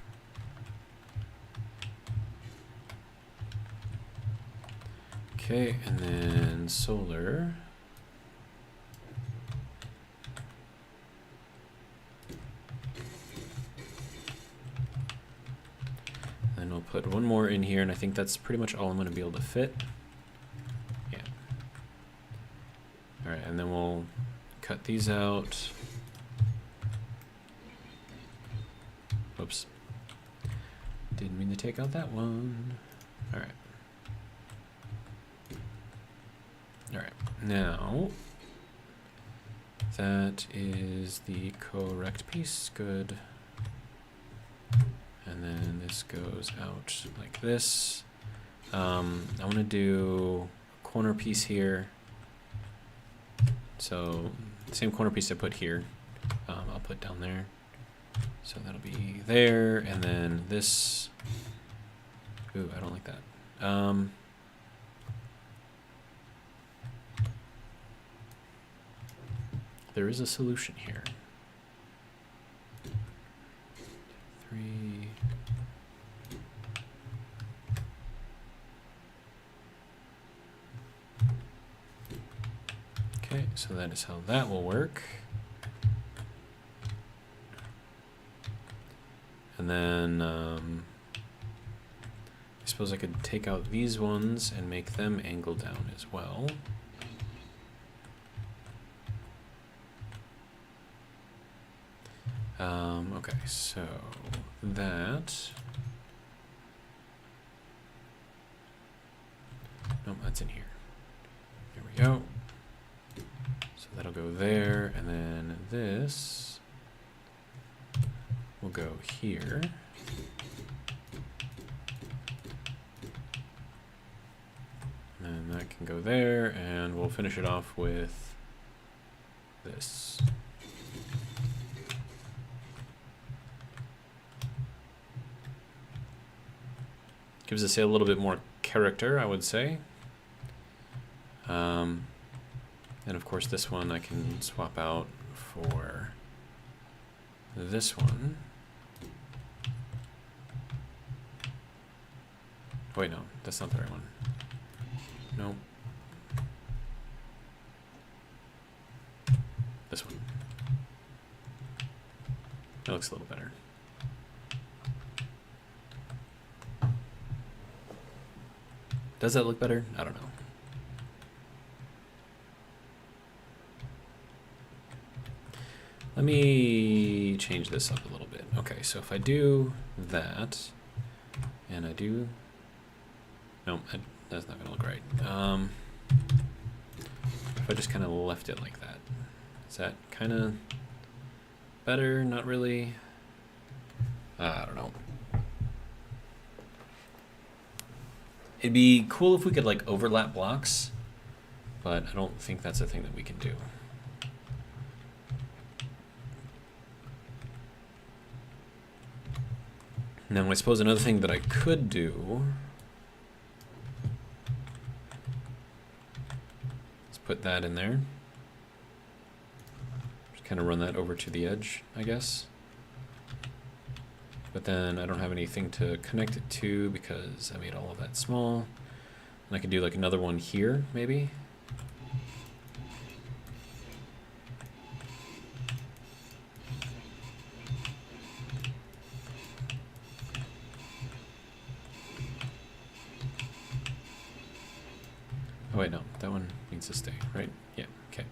Okay, and then solar. Then we'll put one more in here, and I think that's pretty much all I'm going to be able to fit. Yeah. Alright, and then we'll cut these out. Whoops. Didn't mean to take out that one. Alright. Alright, now that is the correct piece. Good. And then this goes out like this. I want to do a corner piece here. So the same corner piece I put here, I'll put down there. So that'll be there, and then this. Ooh, I don't like that. There is a solution here. 3. Okay, so that is how that will work. And then I suppose I could take out these ones and make them angle down as well. Okay, so that. Nope, that's in here. that'll go there, and then this will go here. And that can go there, and we'll finish it off with this. Gives us a little bit more character, I would say. And of course this one I can swap out for this one. Wait, no, that's not the right one. Nope. This one. That looks a little better. Does that look better? I don't know. Let me change this up a little bit. Okay, so if I do that, and I do, no, that's not gonna look right. If I just kind of left it like that, is that kind of better? Not really. I don't know. It'd be cool if we could like overlap blocks, but I don't think that's a thing that we can do. Now, I suppose another thing that I could do is put that in there. Just kind of run that over to the edge, I guess. But then I don't have anything to connect it to because I made all of that small. And I could do like another one here, maybe. Oh wait, no, that one needs to stay, right? Yeah, okay.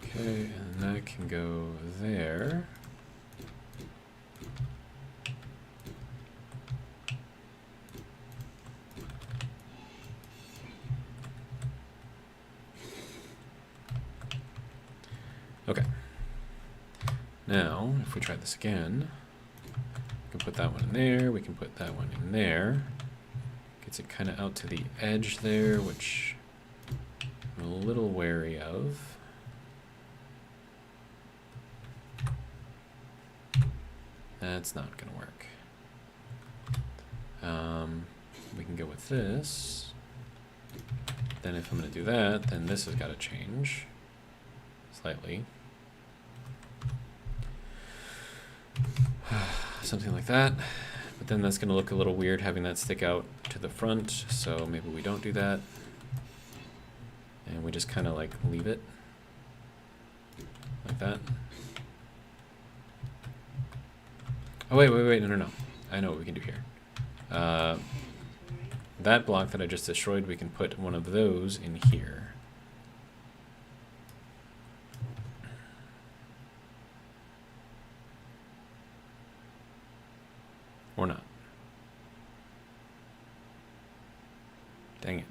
Okay, and that can go there. Okay. Now, if we try this again, we can put that one in there, we can put that one in there. Gets it kind of out to the edge there, which I'm a little wary of. That's not going to work. We can go with this. Then if I'm going to do that, then this has got to change slightly. Something like that. But then that's going to look a little weird having that stick out to the front, so maybe we don't do that. And we just kind of like leave it like that. Oh, wait, no. I know what we can do here. That block that I just destroyed, we can put one of those in here. Or not. Dang it.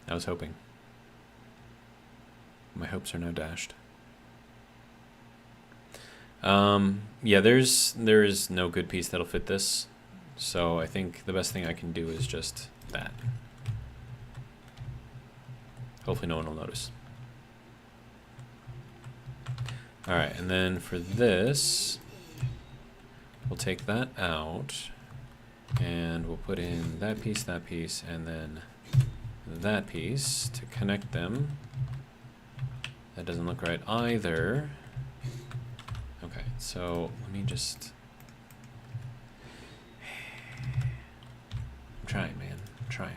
I was hoping. My hopes are now dashed. Yeah, there is no good piece that'll fit this, so I think the best thing I can do is just that. Hopefully no one will notice. Alright, and then for this, we'll take that out, and we'll put in that piece, and then that piece to connect them. That doesn't look right either. Okay, so let me just... I'm trying, man. I'm trying.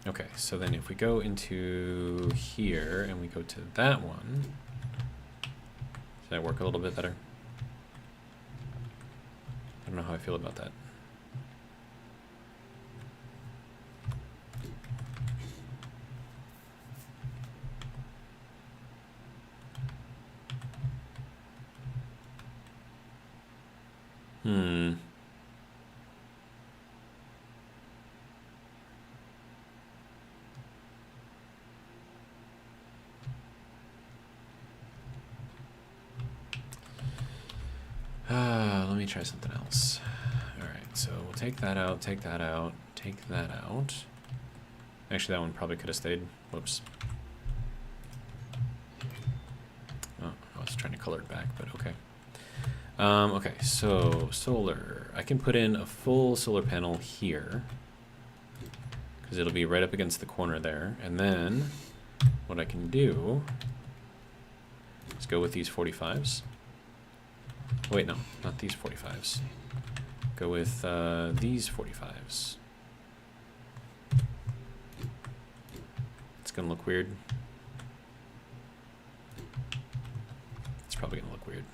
Okay, so then if we go into here and we go to that one, does that work a little bit better? I don't know how I feel about that. Hmm. Let me try something else. Alright, so we'll take that out, take that out, take that out. Actually, that one probably could have stayed. Whoops. Oh, I was trying to color it back, but okay. Okay, so solar. I can put in a full solar panel here, because it'll be right up against the corner there. And then what I can do is go with these 45s. Wait, no, not these 45s. Go with these 45s. It's gonna look weird. It's probably gonna look weird.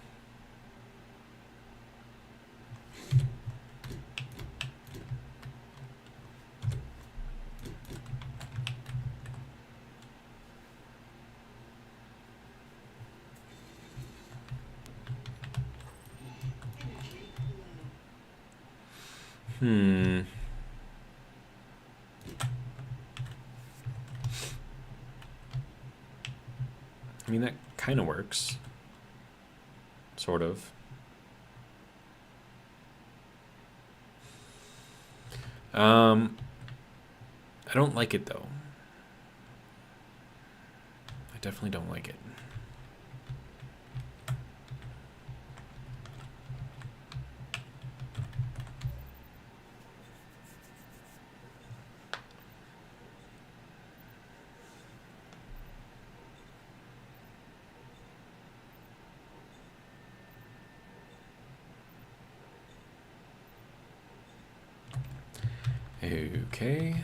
I mean, that kind of works. Sort of. I don't like it, though. I definitely don't like it. Okay.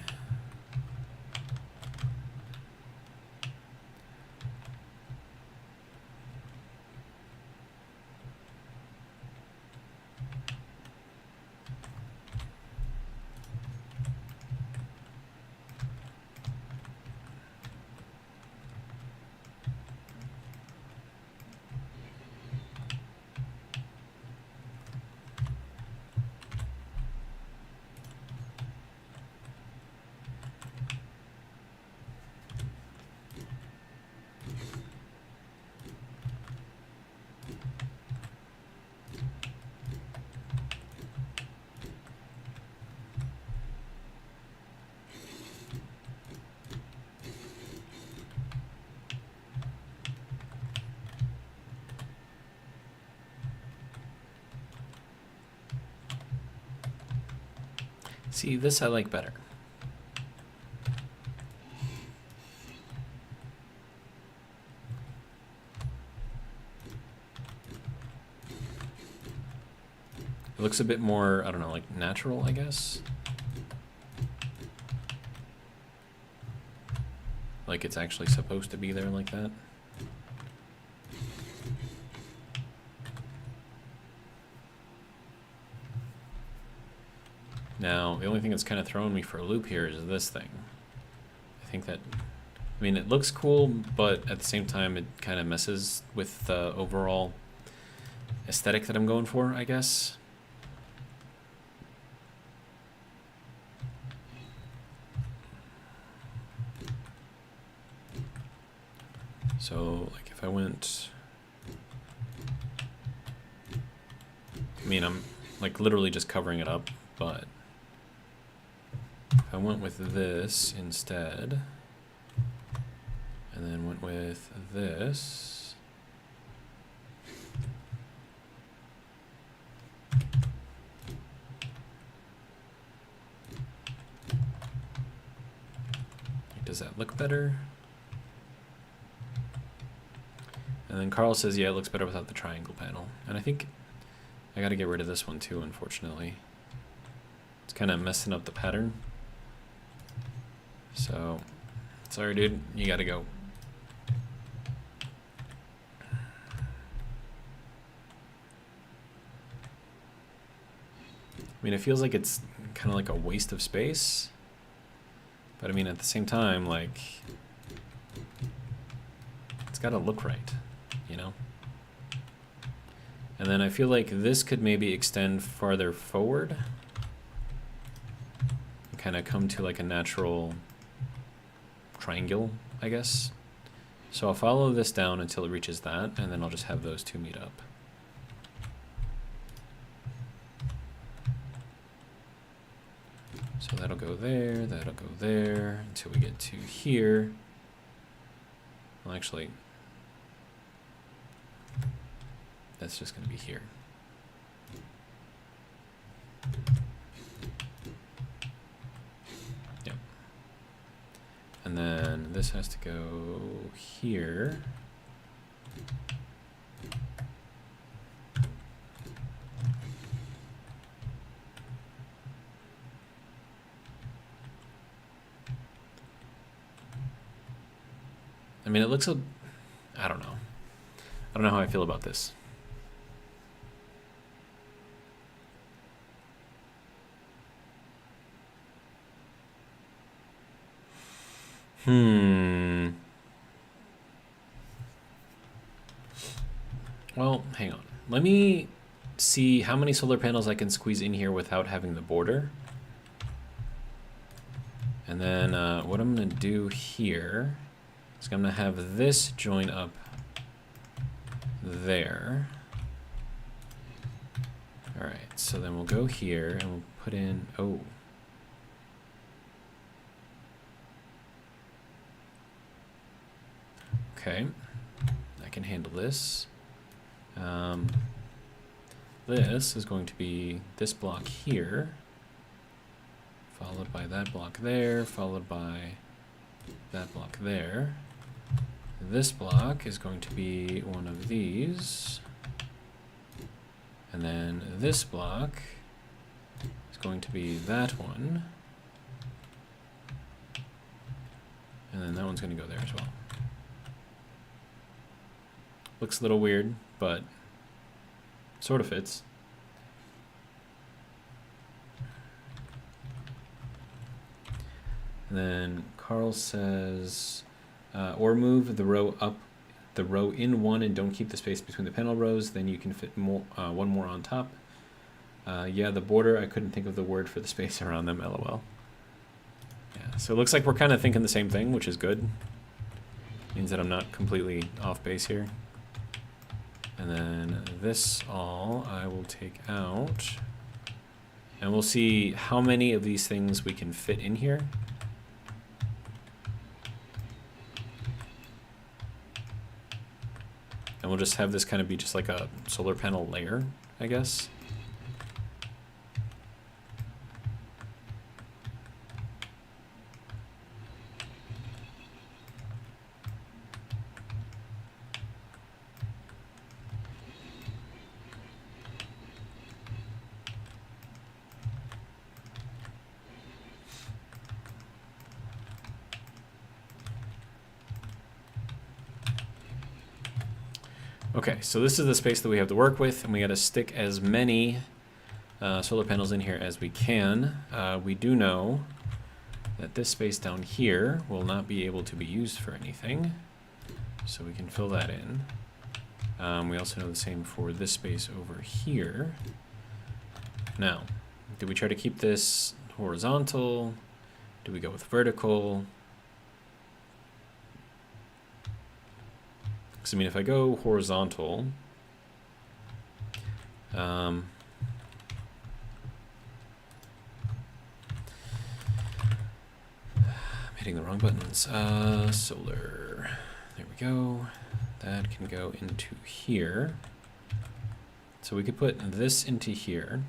See, this I like better. It looks a bit more, I don't know, like natural, I guess. Like it's actually supposed to be there like that. Now, the only thing that's kind of throwing me for a loop here is this thing. I think that, I mean, it looks cool, but at the same time, it kind of messes with the overall aesthetic that I'm going for, I guess. So, like, if I went, I mean, I'm like literally just covering it up, but if I went with this instead, and then went with this, does that look better? And then Carl says, yeah, it looks better without the triangle panel. And I think I gotta get rid of this one too, unfortunately. It's kind of messing up the pattern. So, sorry dude, you gotta go. I mean, it feels like it's kind of like a waste of space. But I mean, at the same time, like, it's gotta look right, you know? And then I feel like this could maybe extend farther forward. Kind of come to like a natural triangle, I guess. So I'll follow this down until it reaches that, and then I'll just have those two meet up. So that'll go there, until we get to here. Well, actually, that's just going to be here. Yep. And then this has to go here. I mean, it looks I don't know. I don't know how I feel about this. Well, hang on. Let me see how many solar panels I can squeeze in here without having the border. And then what I'm going to do here is I'm going to have this join up there. All right, so then we'll go here and we'll put in, oh. Okay, I can handle this. This is going to be this block here, followed by that block there, followed by that block there. This block is going to be one of these. And then this block is going to be that one. And then that one's going to go there as well. Looks a little weird, but sort of fits. And then Carl says, or move the row up, the row in one and don't keep the space between the panel rows, then you can fit more, one more on top. Yeah, the border, I couldn't think of the word for the space around them, LOL. Yeah, so it looks like we're kind of thinking the same thing, which is good. Means that I'm not completely off base here. And then this all I will take out. And we'll see how many of these things we can fit in here. And we'll just have this kind of be just like a solar panel layer, I guess. Okay, so this is the space that we have to work with, and we got to stick as many solar panels in here as we can. We do know that this space down here will not be able to be used for anything, so we can fill that in. We also know the same for this space over here. Now, do we try to keep this horizontal? Do we go with vertical? Because, I mean, if I go horizontal, I'm hitting the wrong buttons. Solar. There we go. That can go into here. So we could put this into here.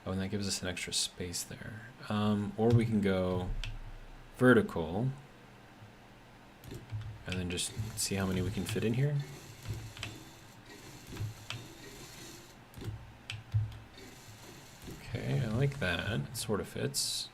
Oh, and that gives us an extra space there. Or we can go vertical. And then just see how many we can fit in here. Okay, I like that. It sort of fits.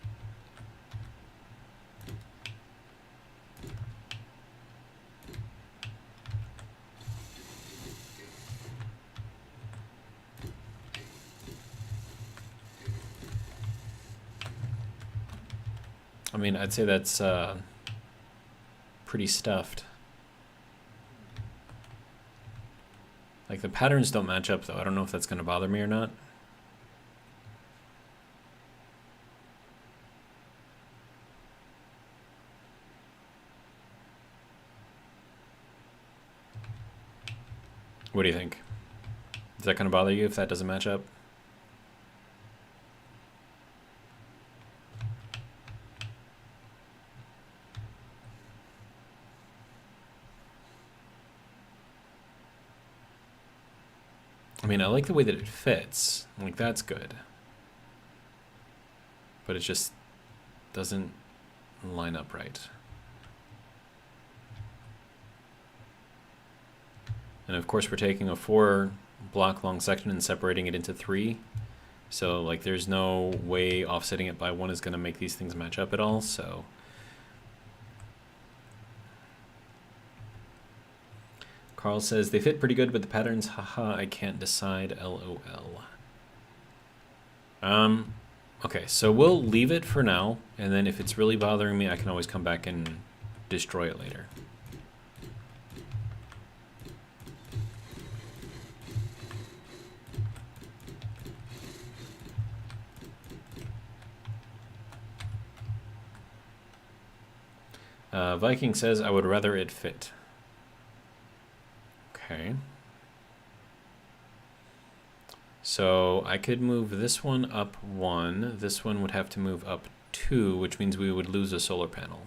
I mean, I'd say that's pretty stuffed. Like, the patterns don't match up, though. I don't know if that's going to bother me or not. What do you think? Is that going to bother you if that doesn't match up? I mean, I like the way that it fits. Like, that's good. But it just doesn't line up right. And of course, we're taking a 4 block long section and separating it into 3. So, like, there's no way offsetting it by 1 is going to make these things match up at all, so. Carl says, they fit pretty good, but the patterns, haha, I can't decide, LOL. Okay, so we'll leave it for now, and then if it's really bothering me, I can always come back and destroy it later. Viking says, I would rather it fit. Okay. So I could move this one up 1. This one would have to move up 2, which means we would lose a solar panel.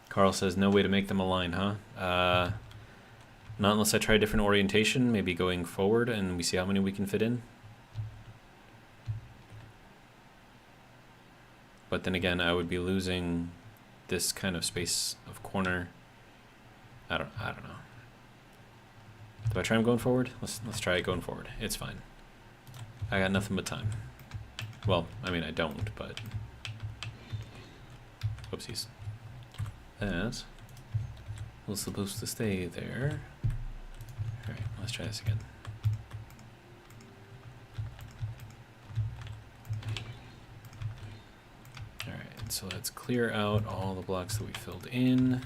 Carl says, no way to make them align, huh? Not unless I try a different orientation, maybe going forward, and we see how many we can fit in. But then again, I would be losing this kind of space of corner. I don't know. Do I try going forward? Let's try it going forward. It's fine. I got nothing but time. Well, I mean, I don't, but whoopsies. That was supposed to stay there. All right, let's try this again. All right, so let's clear out all the blocks that we filled in.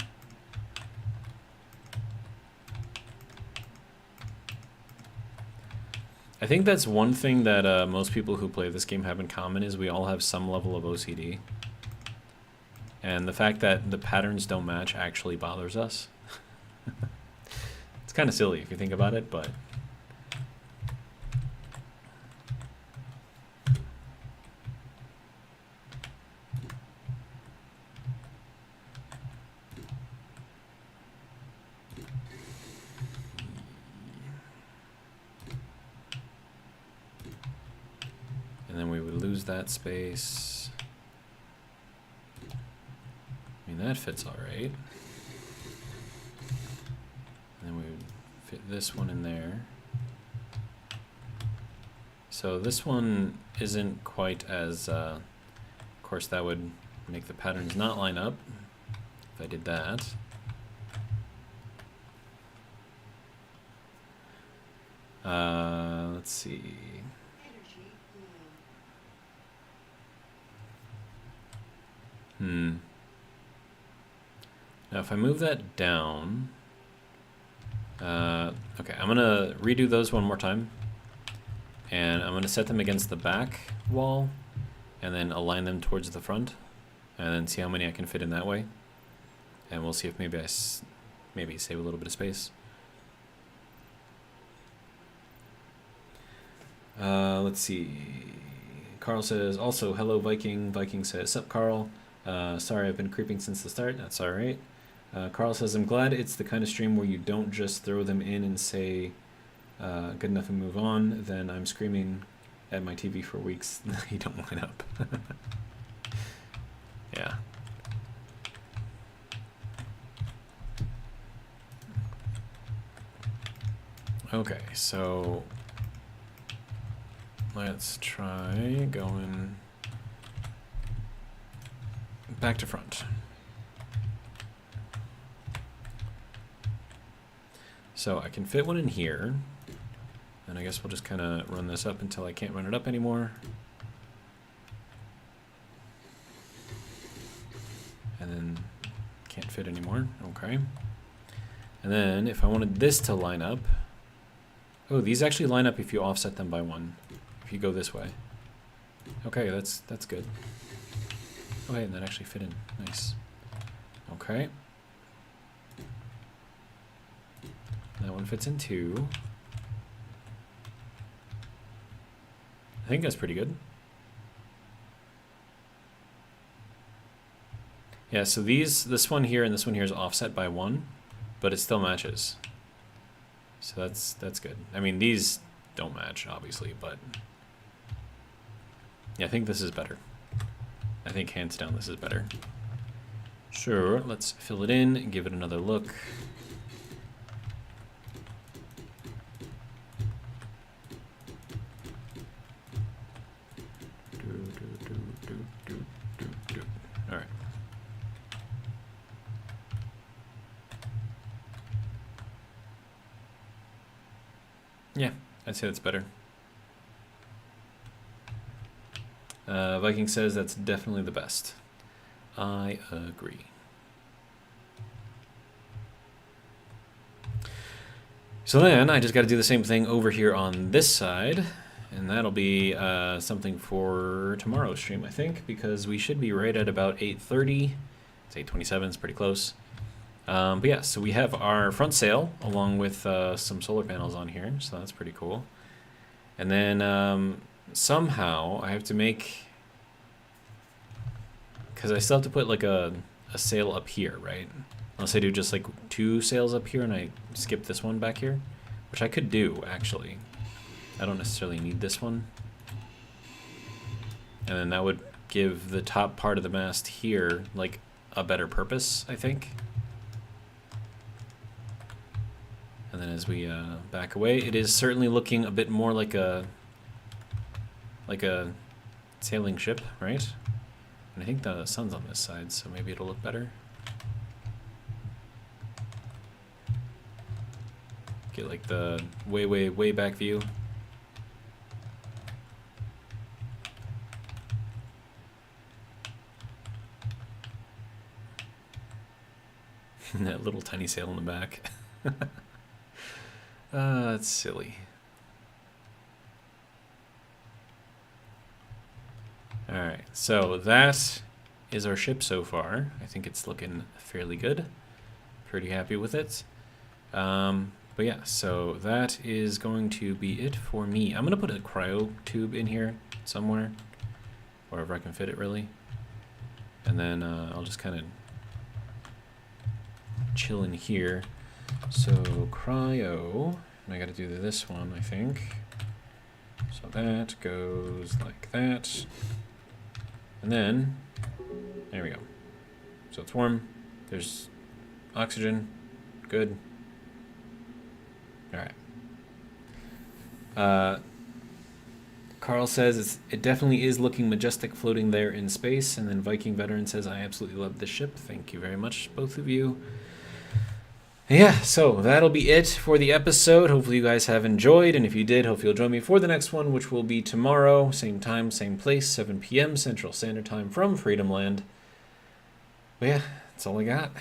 I think that's one thing that most people who play this game have in common is we all have some level of OCD. And the fact that the patterns don't match actually bothers us. It's kind of silly if you think about it, but... And then we would lose that space. I mean, that fits all right. And then we would fit this one in there. So this one isn't quite as, of course that would make the patterns not line up if I did that. Let's see. Now if I move that down, okay, I'm gonna redo those one more time, and I'm gonna set them against the back wall, and then align them towards the front, and then see how many I can fit in that way, and we'll see if maybe maybe save a little bit of space. Let's see. Carl says, also, hello Viking. Viking says, sup Carl. Sorry, I've been creeping since the start. That's all right. Carl says, I'm glad it's the kind of stream where you don't just throw them in and say, good enough and move on. Then I'm screaming at my TV for weeks. You don't line up. Yeah. Okay, so let's try going back to front. So I can fit one in here, and I guess we'll just kind of run this up until I can't run it up anymore. And then fit anymore. Okay. And then if I wanted this to line up... Oh, these actually line up if you offset them by 1. If you go this way. Okay, that's good. Okay, and that actually fit in. Nice. Okay. That one fits in too. I think that's pretty good. Yeah, so this one here and this one here is offset by 1, but it still matches. So that's good. I mean, these don't match, obviously, but yeah, I think this is better. I think hands down this is better. Sure, let's fill it in and give it another look. All right. Yeah, I'd say that's better. Viking says that's definitely the best. I agree. So then I just got to do the same thing over here on this side, and that'll be something for tomorrow's stream, I think, because we should be right at about 8:30. It's 8:27, it's pretty close. But yeah, so we have our front sail along with some solar panels on here, so that's pretty cool. And then somehow I have to make, because I still have to put like a sail up here, right? Unless I do just like 2 sails up here and I skip this one back here, which I could do actually. I don't necessarily need this one. And then that would give the top part of the mast here like a better purpose, I think. And then as we back away, it is certainly looking a bit more like a sailing ship, right? And I think the sun's on this side, so maybe it'll look better. Get like the way back view. That little tiny sail in the back. That's silly. Alright, so that is our ship so far. I think it's looking fairly good. Pretty happy with it. But yeah, so that is going to be it for me. I'm going to put a cryo tube in here somewhere, wherever I can fit it really. And then I'll just kind of chill in here. So cryo, and I got to do this one, I think. So that goes like that. And then, there we go. So it's warm. There's oxygen. Good. All right. Carl says it definitely is looking majestic floating there in space. And then Viking Veteran says, I absolutely love this ship. Thank you very much, both of you. Yeah, so that'll be it for the episode. Hopefully you guys have enjoyed, and if you did, hopefully you'll join me for the next one, which will be tomorrow, same time, same place, 7 p.m. Central Standard Time from Freedom Land. But yeah, that's all I got.